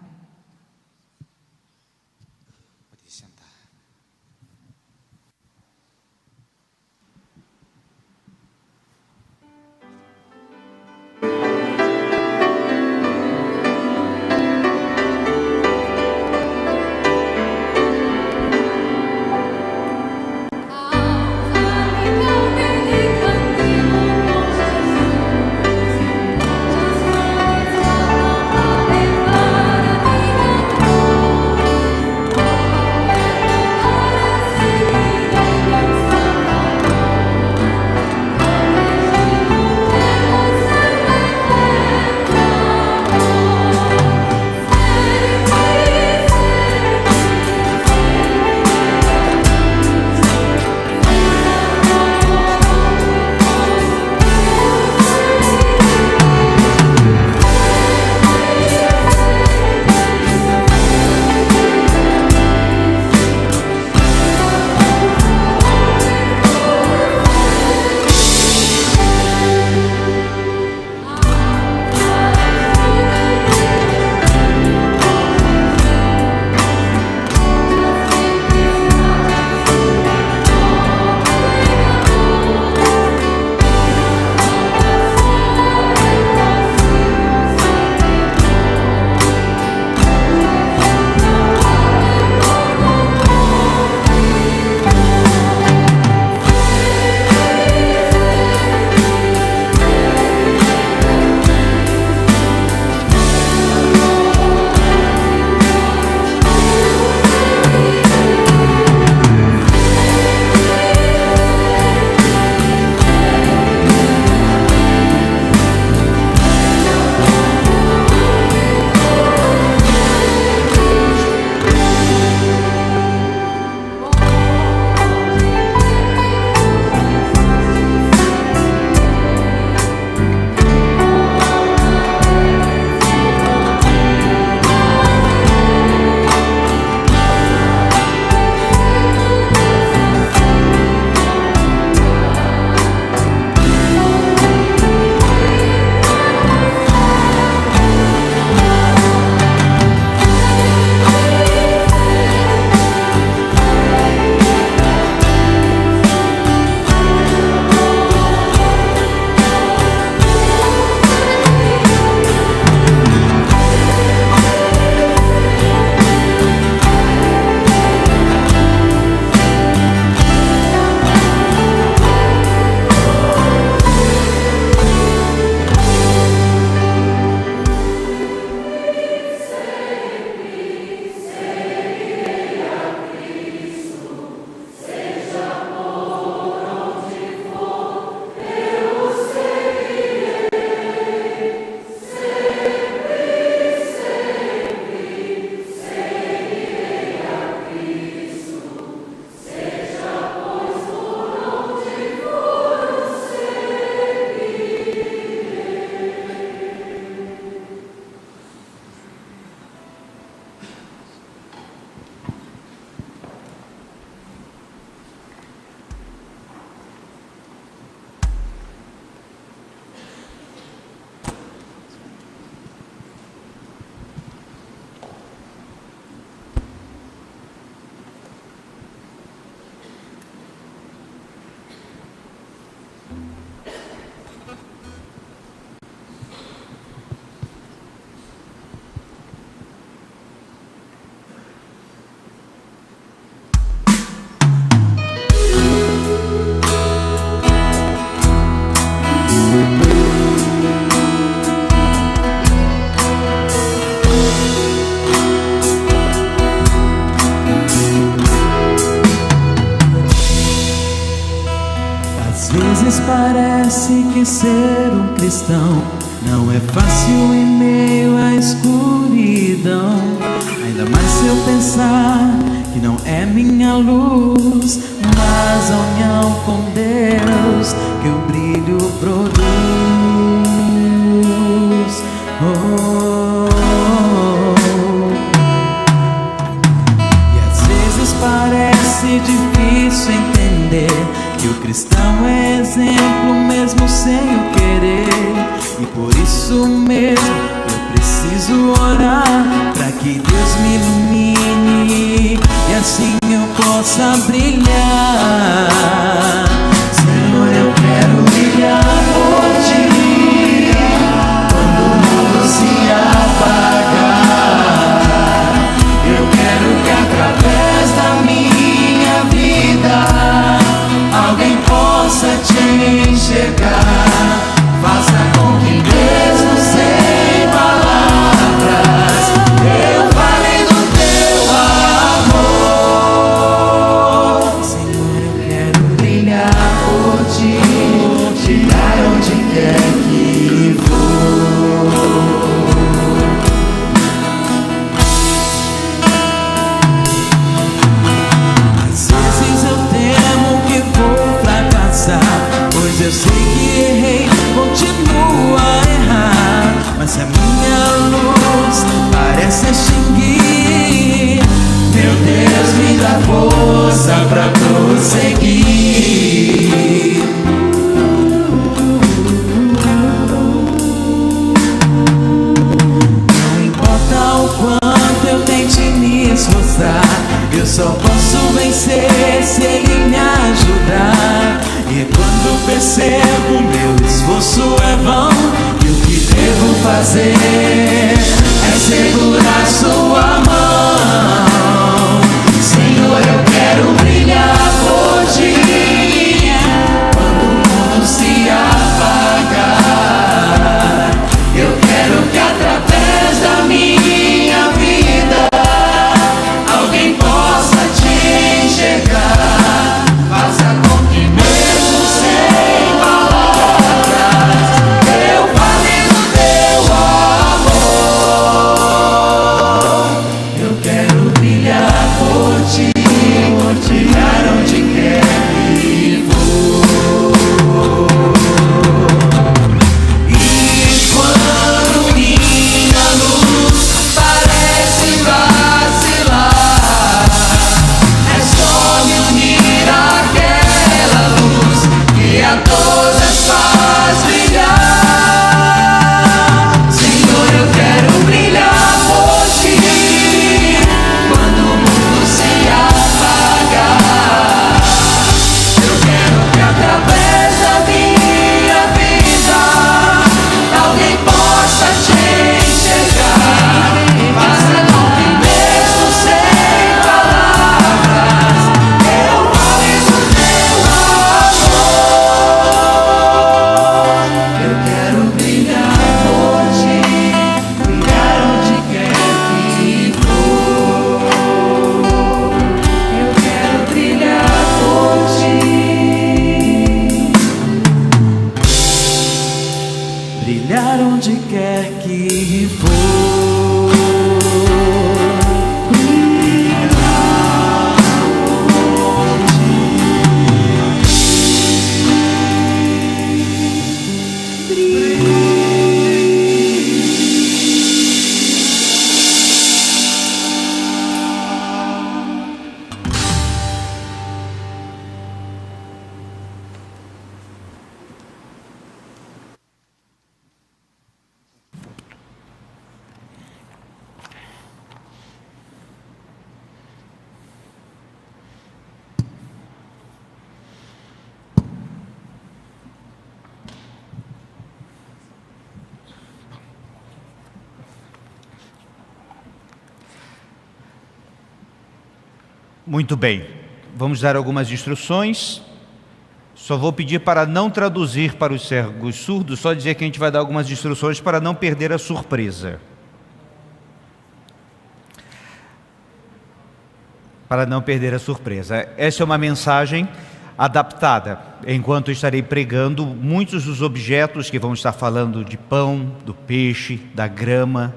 parece que ser um cristão não é fácil em meio à escuridão. Ainda mais se eu pensar que não é minha luz, mas a união com Deus que o brilho produz. E às vezes parece difícil entender que o cristão é exemplo mesmo sem o querer. E por isso mesmo eu preciso orar para que Deus me ilumine e assim eu possa brilhar. Senhor, eu quero brilhar hoje, quando o mundo se apagar. Eu quero que através da minha vida alguém possa te enxergar. Faça com que mesmo sem palavras eu fale do teu amor. Senhor, eu quero brilhar por ti, brilhar onde quer que for. Às vezes eu temo que vou fracassar, pois eu sei que errei, continuo a errar. Mas se a minha luz parece extinguir, meu Deus, me dá força pra prosseguir. Não importa o quanto eu tente me esforçar, eu só posso vencer se Ele me ajudar. E é quando percebo meu esforço é vão, e o que devo fazer é segurar sua mão. Senhor, eu quero brilhar por ti, quando o mundo se apagar. Eu quero que através da minha vida alguém possa te enxergar. Faça com que mesmo sem palavras eu fale do teu amor. Eu quero brilhar por ti, brilhar onde quer que for. E quando minha luz parece vacilar, é só me unir àquela luz que a todas faz brilhar. Senhor, eu quero brilhar por ti, quando o mundo se apagar. Eu quero que através da minha vida alguém possa te enxergar. Faça com que mesmo sem palavras eu fale do teu amor. Eu quero brilhar por ti, brilhar onde quer que for. Eu quero brilhar por ti, brilhar onde quer que for. Muito bem, vamos dar algumas instruções. Só vou pedir para não traduzir para os cegos surdos, só dizer que a gente vai dar algumas instruções para não perder a surpresa. Para não perder a surpresa. Essa é uma mensagem adaptada. enquanto estarei pregando, muitos dos objetos que vão estar falando de pão, do peixe, da grama,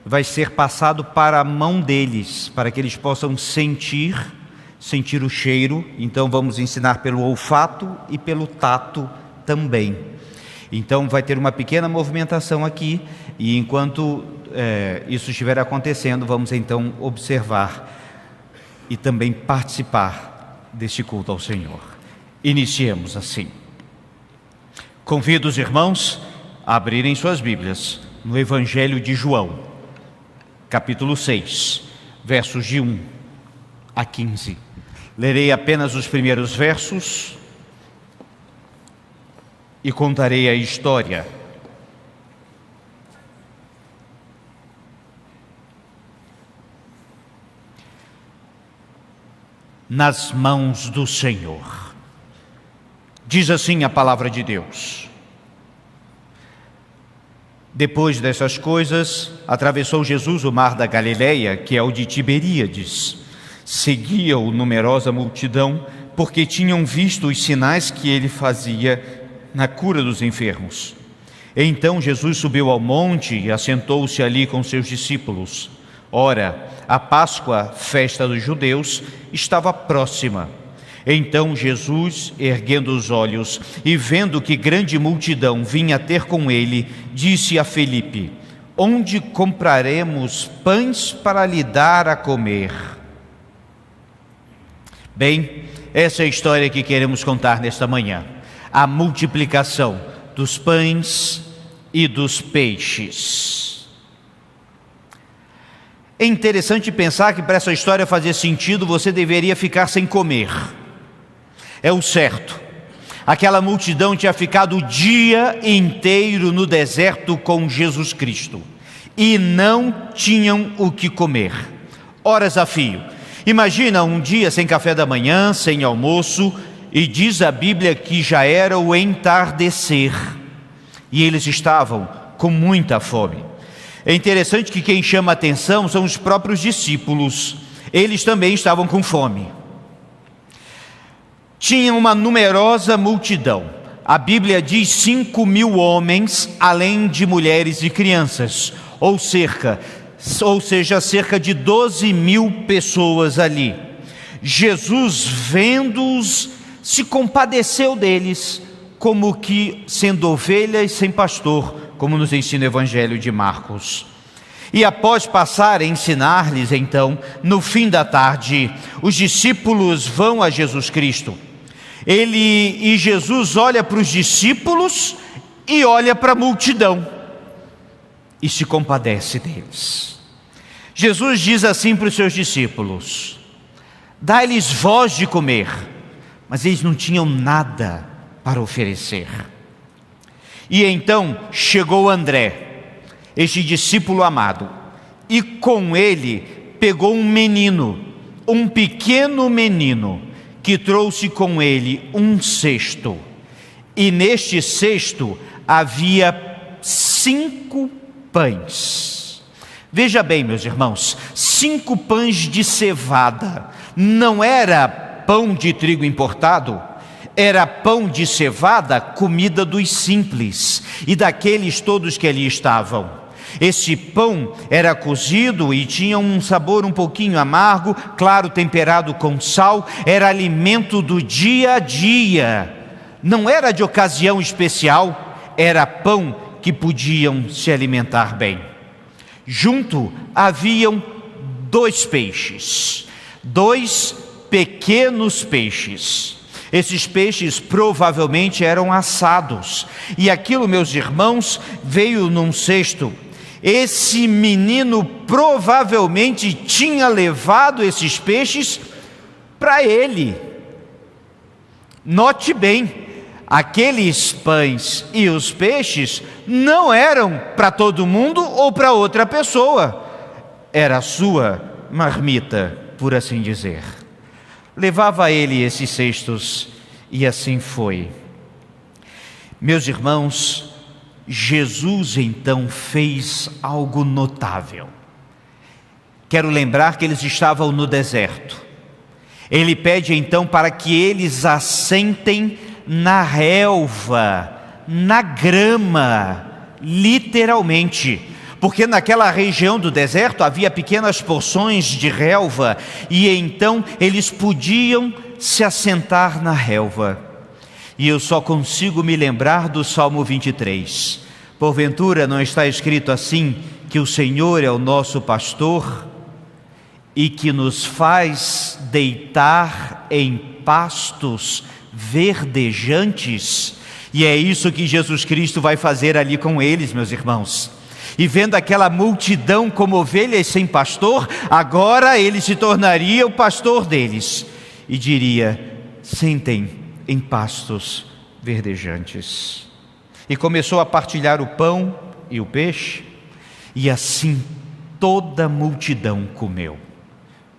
vai ser passado para a mão deles, para que eles possam sentir o cheiro. Então vamos ensinar pelo olfato e pelo tato também. Então vai ter uma pequena movimentação aqui, e enquanto isso estiver acontecendo, vamos então observar e também participar deste culto ao Senhor. Iniciemos assim. Convido os irmãos a abrirem suas Bíblias no Evangelho de João, capítulo 6, versos de 1 a 15. Lerei apenas os primeiros versos e contarei a história. Nas mãos do Senhor. Diz assim a palavra de Deus. Depois dessas coisas, atravessou Jesus o mar da Galileia, que é o de Tiberíades. Seguia-o numerosa multidão, porque tinham visto os sinais que ele fazia na cura dos enfermos. Então Jesus subiu ao monte e assentou-se ali com seus discípulos. Ora, a Páscoa, festa dos judeus, estava próxima. Então Jesus, erguendo os olhos e vendo que grande multidão vinha ter com ele, disse a Felipe: onde compraremos pães para lhe dar a comer? Bem, essa é a história que queremos contar nesta manhã. A multiplicação dos pães e dos peixes. É interessante pensar que para essa história fazer sentido, você deveria ficar sem comer. É o certo. Aquela multidão tinha ficado o dia inteiro no deserto com Jesus Cristo e não tinham o que comer. Horas a fio. Imagina um dia sem café da manhã, sem almoço, e diz a Bíblia que já era o entardecer e eles estavam com muita fome. É interessante que quem chama a atenção são os próprios discípulos. Eles também estavam com fome. Tinha uma numerosa multidão. A Bíblia diz 5.000 homens, além de mulheres e crianças, ou seja, cerca de 12.000 pessoas ali. Jesus, vendo-os, se compadeceu deles, como que sendo ovelhas sem pastor, como nos ensina o Evangelho de Marcos. E após passar a ensinar-lhes, então, no fim da tarde, os discípulos vão a Jesus Cristo. Jesus olha para os discípulos e olha para a multidão e se compadece deles. Jesus diz assim para os seus discípulos: dai-lhes vós de comer. Mas eles não tinham nada para oferecer. E então chegou André, este discípulo amado, e com ele pegou um menino, um pequeno menino, que trouxe com ele um cesto. E neste cesto havia 5 pães. Veja bem, meus irmãos, 5 pães de cevada. Não era pão de trigo importado, era pão de cevada, comida dos simples e daqueles todos que ali estavam. Esse pão era cozido e tinha um sabor um pouquinho amargo, claro, temperado com sal, era alimento do dia a dia, não era de ocasião especial, era pão que podiam se alimentar bem. Junto haviam 2 peixes, 2 pequenos peixes. Esses peixes provavelmente eram assados, e aquilo, meus irmãos, veio num cesto. Esse menino provavelmente tinha levado esses peixes para ele. Note bem, aqueles pães e os peixes não eram para todo mundo ou para outra pessoa. Era a sua marmita, por assim dizer. Levava ele esses cestos e assim foi. Meus irmãos, Jesus então fez algo notável. Quero lembrar que eles estavam no deserto. Ele pede então para que eles assentem na relva, na grama, literalmente. Porque naquela região do deserto havia pequenas porções de relva, e então eles podiam se assentar na relva. E eu só consigo me lembrar do Salmo 23. Porventura não está escrito assim, que o Senhor é o nosso pastor e que nos faz deitar em pastos verdejantes? E é isso que Jesus Cristo vai fazer ali com eles, meus irmãos. E vendo aquela multidão como ovelhas sem pastor, agora ele se tornaria o pastor deles e diria: sentem em pastos verdejantes. E começou a partilhar o pão e o peixe, e assim toda a multidão comeu.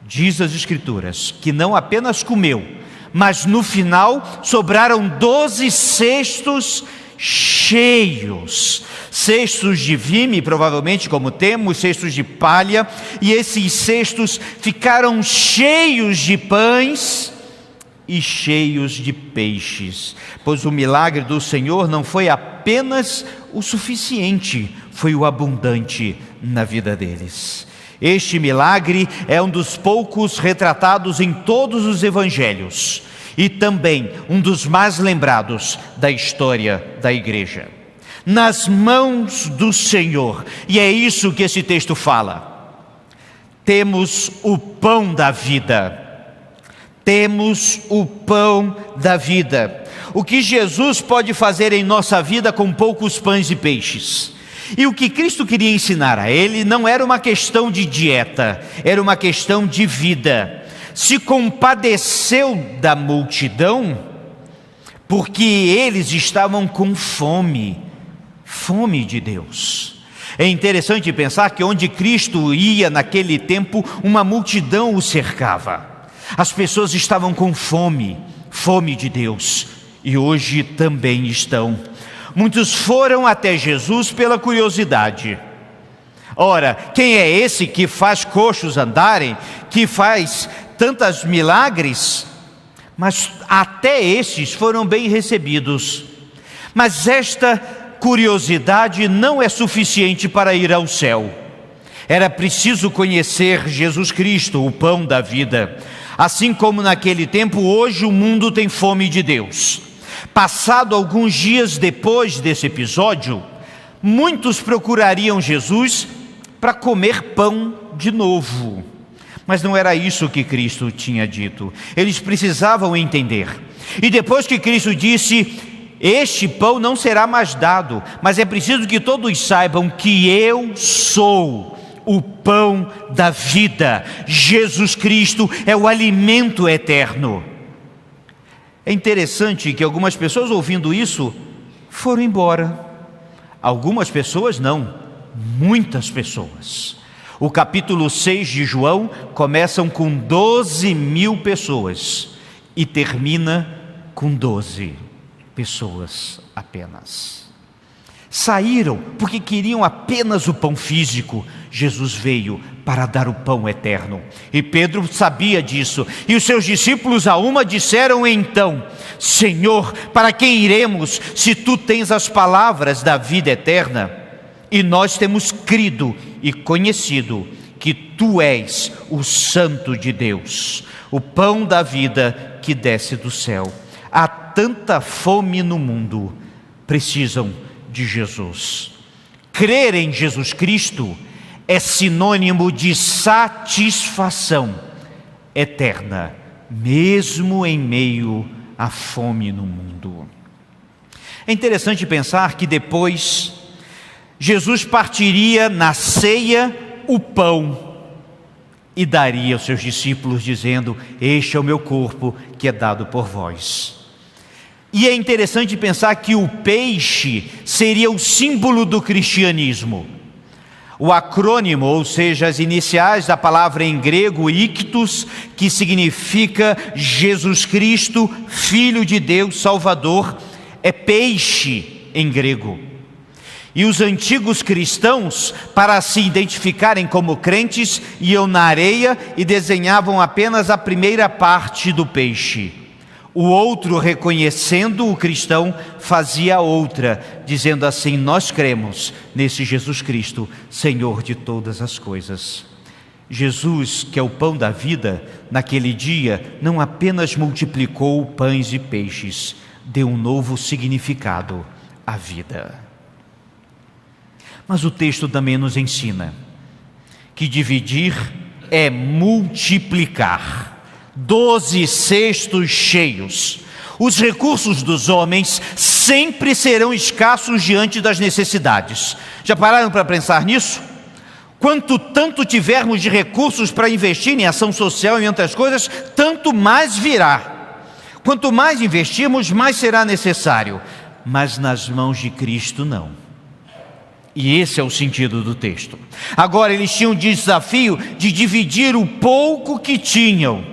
Diz as Escrituras que não apenas comeu, mas no final sobraram 12 cestos cheios, cestos de vime, provavelmente, como temos, cestos de palha, e esses cestos ficaram cheios de pães e cheios de peixes, pois o milagre do Senhor não foi apenas o suficiente, foi o abundante na vida deles. Este milagre é um dos poucos retratados em todos os evangelhos e também um dos mais lembrados da história da igreja. Nas mãos do Senhor, e é isso que esse texto fala. Temos o pão da vida. Temos o pão da vida. O que Jesus pode fazer em nossa vida com poucos pães e peixes? E o que Cristo queria ensinar a ele não era uma questão de dieta, era uma questão de vida. Se compadeceu da multidão, porque eles estavam com fome de Deus. É interessante pensar que onde Cristo ia naquele tempo, uma multidão o cercava. As pessoas estavam com fome de Deus, e hoje também estão. Muitos foram até Jesus pela curiosidade. Ora, quem é esse que faz coxos andarem, que faz tantos milagres? Mas até esses foram bem recebidos. Mas esta curiosidade não é suficiente para ir ao céu. Era preciso conhecer Jesus Cristo, o pão da vida. Assim como naquele tempo, hoje o mundo tem fome de Deus. Passado alguns dias depois desse episódio, muitos procurariam Jesus para comer pão de novo. Mas não era isso que Cristo tinha dito. Eles precisavam entender. E depois que Cristo disse: este pão não será mais dado, mas é preciso que todos saibam que eu sou o pão da vida. Jesus Cristo é o alimento eterno. É interessante que algumas pessoas, ouvindo isso, foram embora. Algumas pessoas não, muitas pessoas. O capítulo 6 de João começa com 12.000 pessoas e termina com 12 pessoas apenas. Saíram porque queriam apenas o pão físico. Jesus veio para dar o pão eterno. E Pedro sabia disso. E os seus discípulos a uma disseram então: Senhor, para quem iremos, se tu tens as palavras da vida eterna? E nós temos crido e conhecido que tu és o Santo de Deus, o pão da vida que desce do céu. Há tanta fome no mundo, precisam de Jesus. Crer em Jesus Cristo é sinônimo de satisfação eterna, mesmo em meio à fome no mundo. É interessante pensar que depois Jesus partiria na ceia o pão e daria aos seus discípulos, dizendo: este é o meu corpo que é dado por vós. E é interessante pensar que o peixe seria o símbolo do cristianismo. O acrônimo, ou seja, as iniciais da palavra em grego ictus, que significa Jesus Cristo, Filho de Deus, Salvador, é peixe em grego. E os antigos cristãos, para se identificarem como crentes, iam na areia e desenhavam apenas a primeira parte do peixe. O outro, reconhecendo o cristão, fazia outra, dizendo assim: nós cremos nesse Jesus Cristo, Senhor de todas as coisas. Jesus, que é o pão da vida, naquele dia não apenas multiplicou pães e peixes, deu um novo significado à vida. Mas o texto também nos ensina que dividir é multiplicar. 12 cestos cheios. Os recursos dos homens sempre serão escassos diante das necessidades. Já pararam para pensar nisso? Quanto tanto tivermos de recursos para investir em ação social e em outras coisas, tanto mais virá. Quanto mais investirmos, mais será necessário. Mas nas mãos de Cristo não. E esse é o sentido do texto. Agora eles tinham o desafio de dividir o pouco que tinham.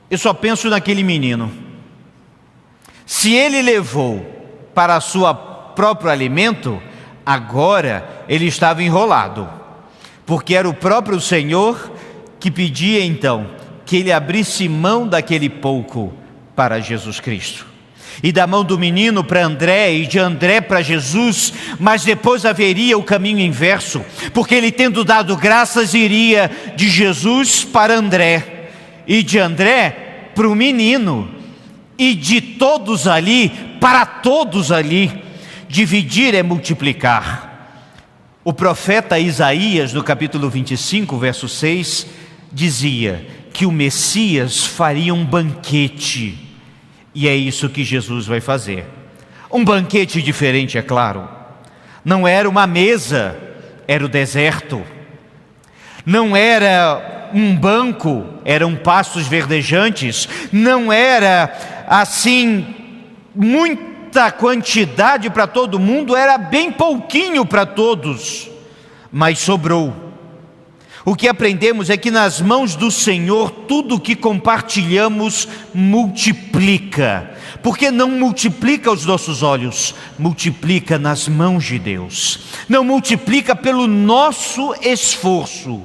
Eu só penso naquele menino. Se ele levou para o seu próprio alimento, agora ele estava enrolado, porque era o próprio Senhor que pedia então que ele abrisse mão daquele pouco para Jesus Cristo. E da mão do menino para André, e de André para Jesus, mas depois haveria o caminho inverso, porque ele, tendo dado graças, iria de Jesus para André, e de André para o menino, e de todos ali para todos ali. Dividir é multiplicar. O profeta Isaías, no capítulo 25, verso 6, dizia que o Messias faria um banquete, e é isso que Jesus vai fazer. Um banquete diferente, é claro. Não era uma mesa, era o deserto. Não era um banco, eram pastos verdejantes. Não era assim muita quantidade para todo mundo, era bem pouquinho para todos, mas sobrou. O que aprendemos é que nas mãos do Senhor tudo o que compartilhamos multiplica. Porque não multiplica aos nossos olhos, multiplica nas mãos de Deus. Não multiplica pelo nosso esforço,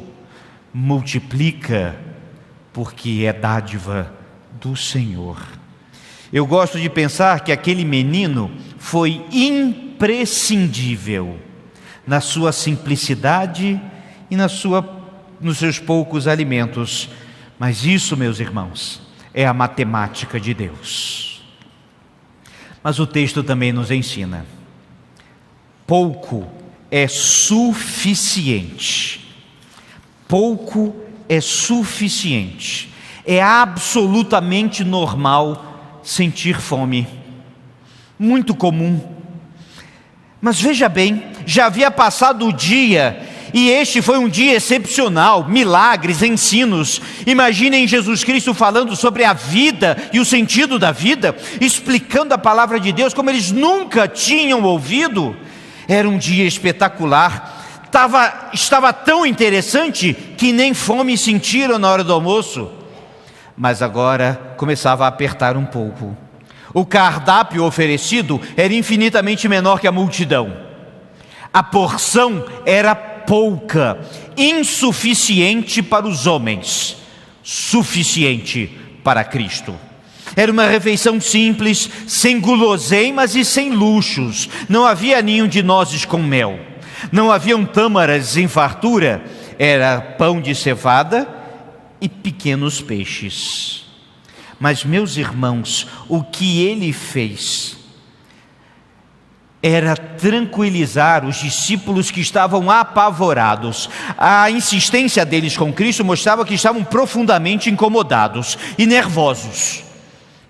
multiplica porque é dádiva do Senhor. Eu gosto de pensar que aquele menino foi imprescindível na sua simplicidade e nos seus poucos alimentos. Mas isso, meus irmãos, é a matemática de Deus. Mas o texto também nos ensina: pouco é suficiente. Pouco é suficiente. É absolutamente normal sentir fome. Muito comum. Mas veja bem, já havia passado o dia, e este foi um dia excepcional, milagres, ensinos. Imaginem Jesus Cristo falando sobre a vida e o sentido da vida, explicando a palavra de Deus como eles nunca tinham ouvido. Era um dia espetacular, estava tão interessante que nem fome sentiram na hora do almoço. Mas agora começava a apertar um pouco. O cardápio oferecido era infinitamente menor que a multidão. A porção era pouca, insuficiente para os homens, suficiente para Cristo. Era uma refeição simples, sem guloseimas e sem luxos. Não havia ninho de nozes com mel, não haviam tâmaras em fartura. Era pão de cevada e pequenos peixes. Mas, meus irmãos, o que ele fez era tranquilizar os discípulos que estavam apavorados. A insistência deles com Cristo mostrava que estavam profundamente incomodados e nervosos.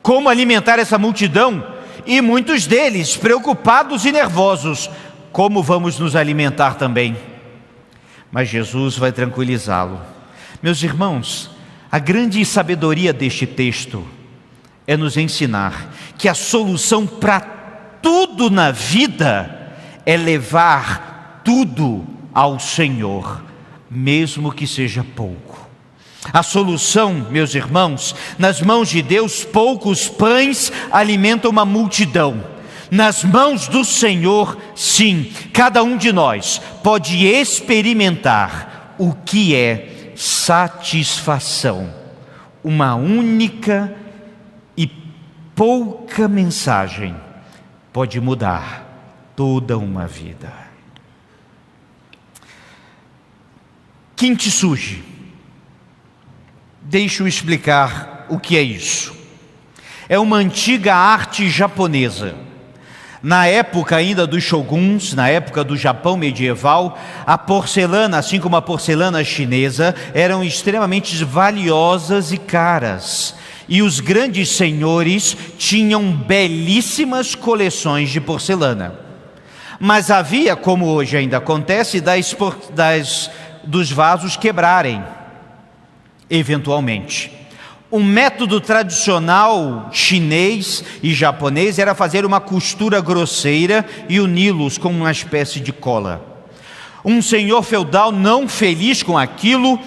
Como alimentar essa multidão? E muitos deles preocupados e nervosos. Como vamos nos alimentar também? Mas Jesus vai tranquilizá-lo. Meus irmãos, a grande sabedoria deste texto é nos ensinar que a solução para tudo na vida é levar tudo ao Senhor, mesmo que seja pouco. A solução, meus irmãos, nas mãos de Deus, poucos pães alimentam uma multidão. Nas mãos do Senhor, sim, cada um de nós pode experimentar o que é satisfação, uma única e pouca mensagem pode mudar toda uma vida. Kintsugi. Deixa eu explicar o que é isso. É uma antiga arte japonesa. Na época ainda dos shoguns, na época do Japão medieval, a porcelana, assim como a porcelana chinesa, eram extremamente valiosas e caras. E os grandes senhores tinham belíssimas coleções de porcelana. Mas havia, como hoje ainda acontece, dos vasos quebrarem, eventualmente. Um método tradicional chinês e japonês era fazer uma costura grosseira e uni-los com uma espécie de cola. Um senhor feudal, não feliz com aquilo,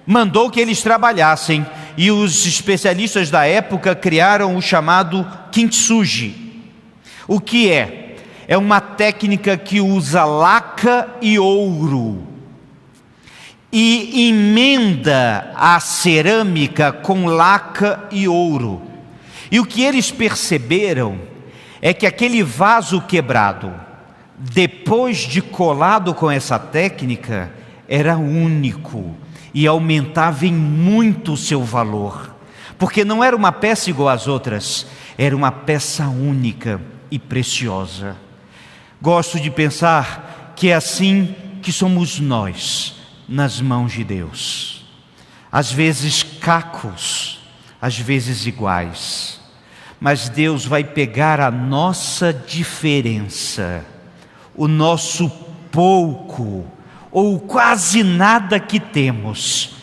mandou que eles trabalhassem, e os especialistas da época criaram o chamado kintsugi. O que é? É uma técnica que usa laca e ouro e emenda a cerâmica com laca e ouro. E o que eles perceberam é que aquele vaso quebrado, depois de colado com essa técnica, era único e aumentava em muito o seu valor, porque não era uma peça igual às outras, era uma peça única e preciosa. Gosto de pensar que é assim que somos nós, nas mãos de Deus, às vezes cacos, às vezes iguais, mas Deus vai pegar a nossa diferença, o nosso pouco ou quase nada que temos,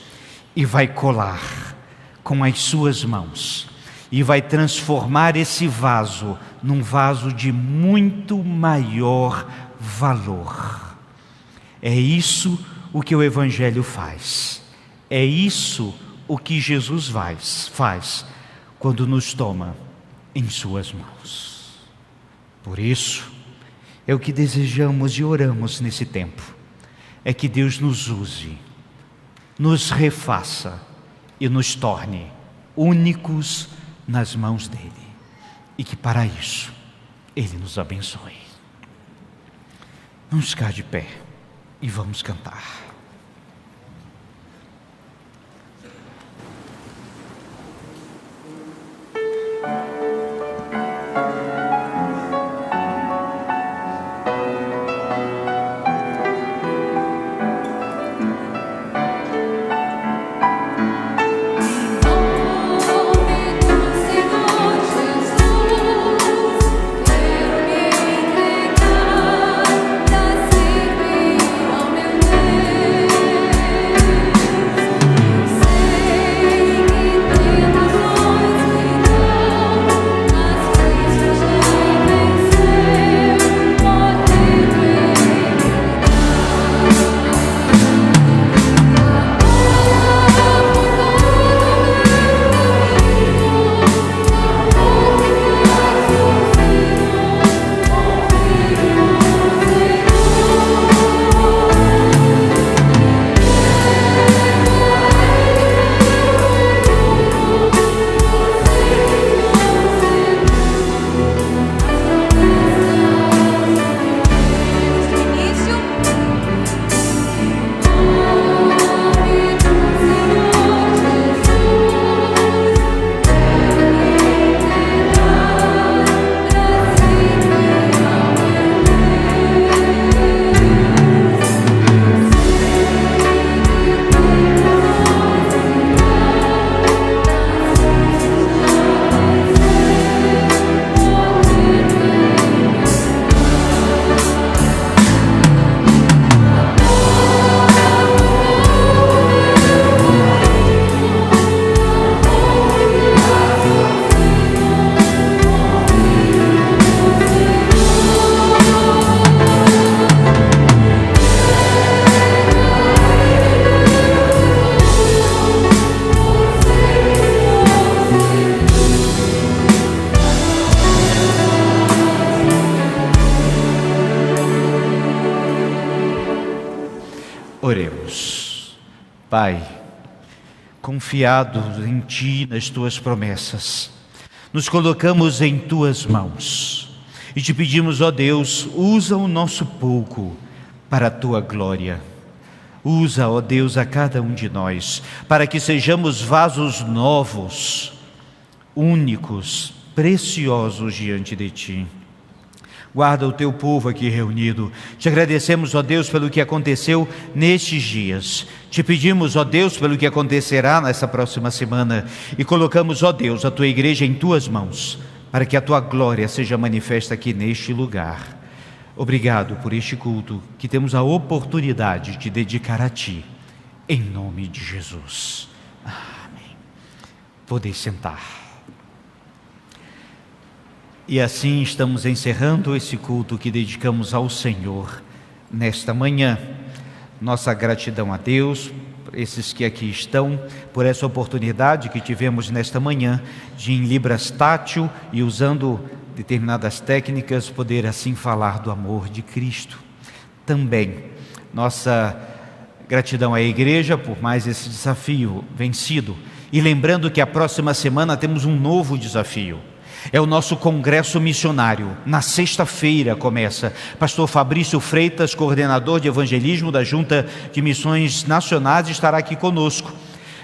e vai colar com as suas mãos e vai transformar esse vaso num vaso de muito maior valor. É isso o que o Evangelho faz. É isso o que Jesus faz quando nos toma em suas mãos. Por isso, é o que desejamos e oramos nesse tempo. É que Deus nos use, nos refaça e nos torne únicos nas mãos dEle. E que para isso Ele nos abençoe. Vamos ficar de pé e vamos cantar. Oremos. Pai, confiados em Ti, nas Tuas promessas, nos colocamos em Tuas mãos e Te pedimos, ó Deus, usa o nosso pouco para a Tua glória. Usa, ó Deus, a cada um de nós, para que sejamos vasos novos, únicos, preciosos diante de Ti. Guarda o Teu povo aqui reunido. Te agradecemos, ó Deus, pelo que aconteceu nestes dias. Te pedimos, ó Deus, pelo que acontecerá nessa próxima semana. E colocamos, ó Deus, a Tua igreja em Tuas mãos, para que a Tua glória seja manifesta aqui neste lugar. Obrigado por este culto que temos a oportunidade de dedicar a Ti, em nome de Jesus. Amém. Podeis sentar. E assim estamos encerrando esse culto que dedicamos ao Senhor nesta manhã. Nossa gratidão a Deus, esses que aqui estão, por essa oportunidade que tivemos nesta manhã de, em Libras tátil e usando determinadas técnicas, poder assim falar do amor de Cristo. Também nossa gratidão à igreja por mais esse desafio vencido. E lembrando que a próxima semana temos um novo desafio. É o nosso congresso missionário. Na sexta-feira começa. Pastor Fabrício Freitas, coordenador de evangelismo da Junta de Missões Nacionais, estará aqui conosco.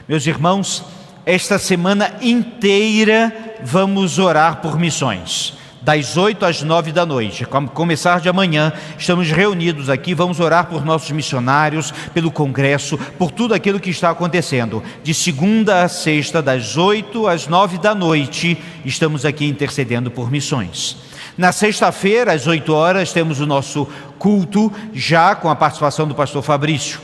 Meus irmãos, esta semana inteira vamos orar por missões. Das 8 às 9 da noite, começar de amanhã, estamos reunidos aqui, vamos orar por nossos missionários, pelo congresso, por tudo aquilo que está acontecendo. De segunda a sexta, das 8 às 9 da noite, estamos aqui intercedendo por missões. Na sexta-feira, às 8 horas, temos o nosso culto, já com a participação do pastor Fabrício.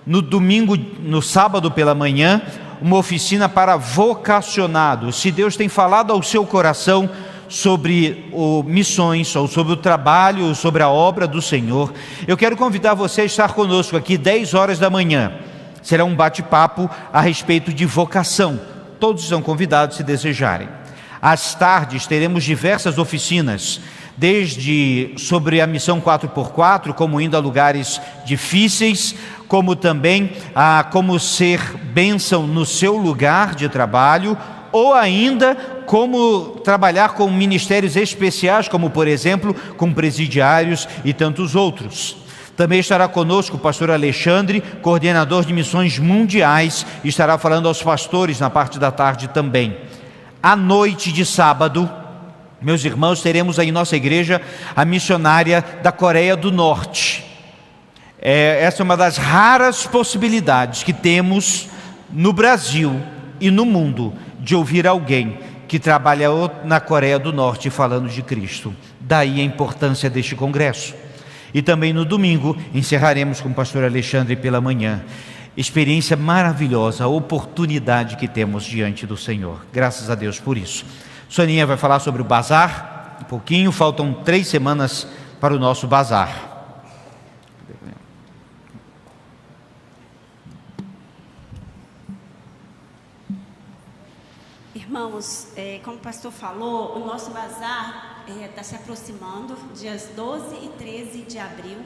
No domingo, no sábado pela manhã, uma oficina para vocacionados. Se Deus tem falado ao seu coração sobre missões, ou sobre o trabalho, sobre a obra do Senhor, eu quero convidar você a estar conosco aqui 10 horas da manhã. Será um bate-papo a respeito de vocação. Todos são convidados se desejarem. Às tardes teremos diversas oficinas, desde sobre a missão 4x4, como indo a lugares difíceis, como também a como ser bênção no seu lugar de trabalho, ou ainda como trabalhar com ministérios especiais, como por exemplo com presidiários e tantos outros. Também estará conosco o pastor Alexandre, coordenador de missões mundiais, e estará falando aos pastores na parte da tarde também. À noite de sábado, meus irmãos, teremos aí em nossa igreja a missionária da Coreia do Norte. Essa é uma das raras possibilidades que temos no Brasil e no mundo de ouvir alguém que trabalha na Coreia do Norte falando de Cristo. Daí a importância deste congresso. E também no domingo encerraremos com o pastor Alexandre pela manhã. Experiência maravilhosa, a oportunidade que temos diante do Senhor. Graças a Deus por isso. Soninha vai falar sobre o bazar um pouquinho. Faltam 3 semanas para o nosso bazar. Irmãos, como o pastor falou, o nosso bazar está se aproximando, dias 12 e 13 de abril.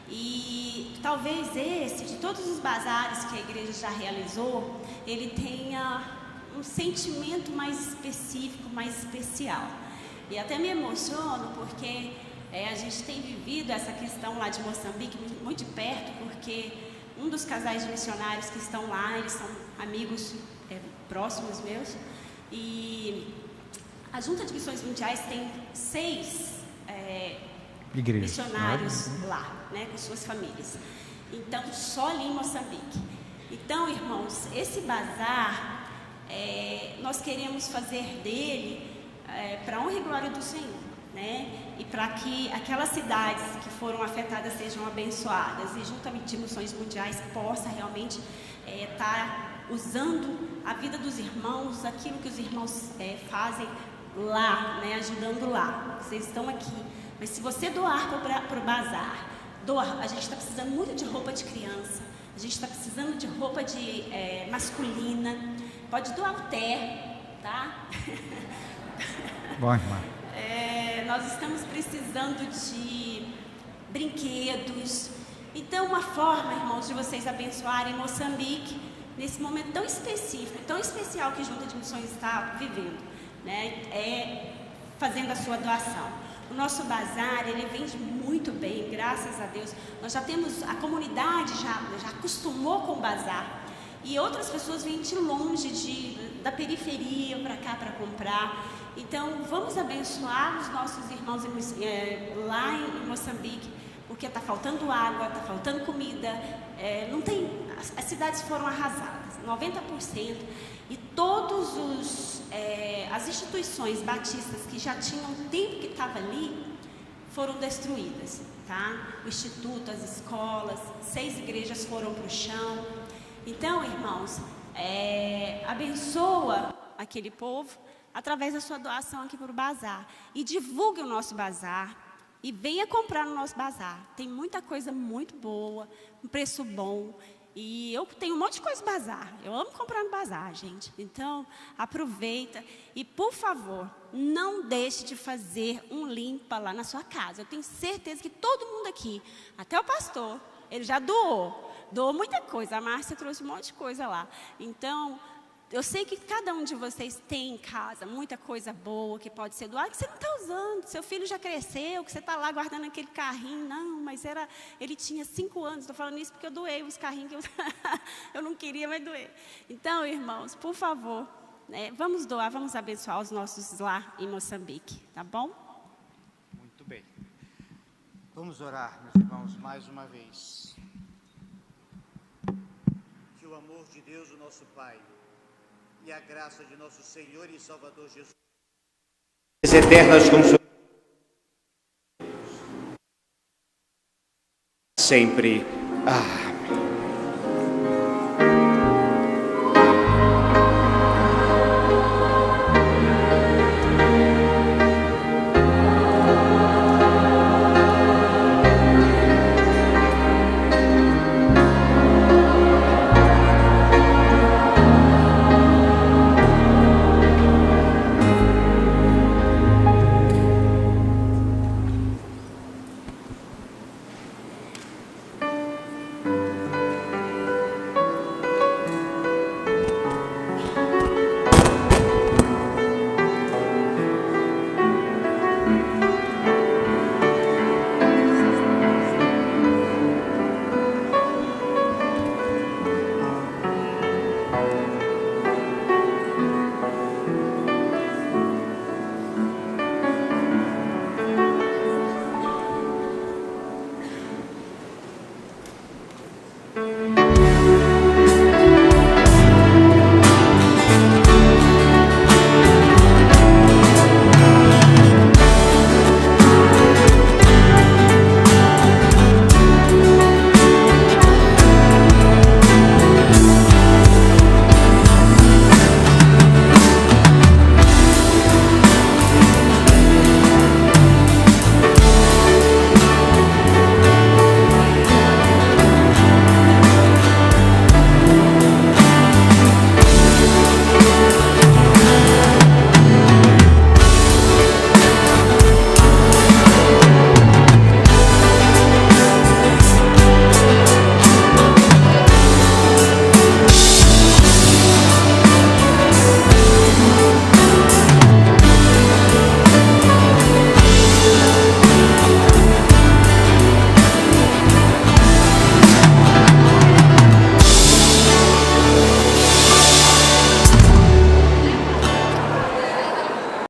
E talvez esse, de todos os bazares que a igreja já realizou, ele tenha um sentimento mais específico, mais especial. E até me emociono porque a gente tem vivido essa questão lá de Moçambique muito de perto, porque um dos casais de missionários que estão lá, eles são amigos próximos meus. E a Junta de Missões Mundiais tem 6 missionários lá, né, com suas famílias. Então, só ali em Moçambique. Então, irmãos, esse bazar, nós queremos fazer dele para a honra e glória do Senhor, né? E para que aquelas cidades que foram afetadas sejam abençoadas, e juntamente de Missões Mundiais possa realmente estar usando a vida dos irmãos, aquilo que os irmãos fazem lá, né, ajudando lá. Vocês estão aqui, mas se você doar para o bazar, a gente está precisando muito de roupa de criança, a gente está precisando de roupa de masculina, pode doar o terno, tá? Bom, irmã. Nós estamos precisando de brinquedos. Então, uma forma, irmãos, de vocês abençoarem Moçambique nesse momento tão específico, tão especial que a Junta de Missões está vivendo. né, fazendo a sua doação. O nosso bazar, ele vende muito bem, graças a Deus. Nós já temos, a comunidade já acostumou com o bazar. E outras pessoas vêm de longe, da periferia para cá para comprar. Então, vamos abençoar os nossos irmãos lá em Moçambique, porque está faltando água, está faltando comida. Não tem, as cidades foram arrasadas, 90%. E todas as instituições batistas que já tinham tempo que estava ali, foram destruídas. Tá? O instituto, as escolas, 6 igrejas foram para o chão. Então, irmãos, abençoa aquele povo através da sua doação aqui para o bazar. E divulgue o nosso bazar. E venha comprar no nosso bazar. Tem muita coisa muito boa, um preço bom. E eu tenho um monte de coisa no bazar. Eu amo comprar no bazar, gente. Então, aproveita. E, por favor, não deixe de fazer um limpa lá na sua casa. Eu tenho certeza que todo mundo aqui, até o pastor, ele já doou. Doou muita coisa. A Márcia trouxe um monte de coisa lá. Então, eu sei que cada um de vocês tem em casa muita coisa boa que pode ser doada, que você não está usando. Seu filho já cresceu, que você está lá guardando aquele carrinho. Não, mas ele tinha 5 anos. Estou falando isso porque eu doei os carrinhos que eu não queria, mas doei. Então, irmãos, por favor, vamos doar, vamos abençoar os nossos lá em Moçambique, tá bom? Muito bem. Vamos orar, meus irmãos, mais uma vez. Que o amor de Deus, o nosso Pai, e a graça de nosso Senhor e Salvador Jesus eternas com sempre. Amém.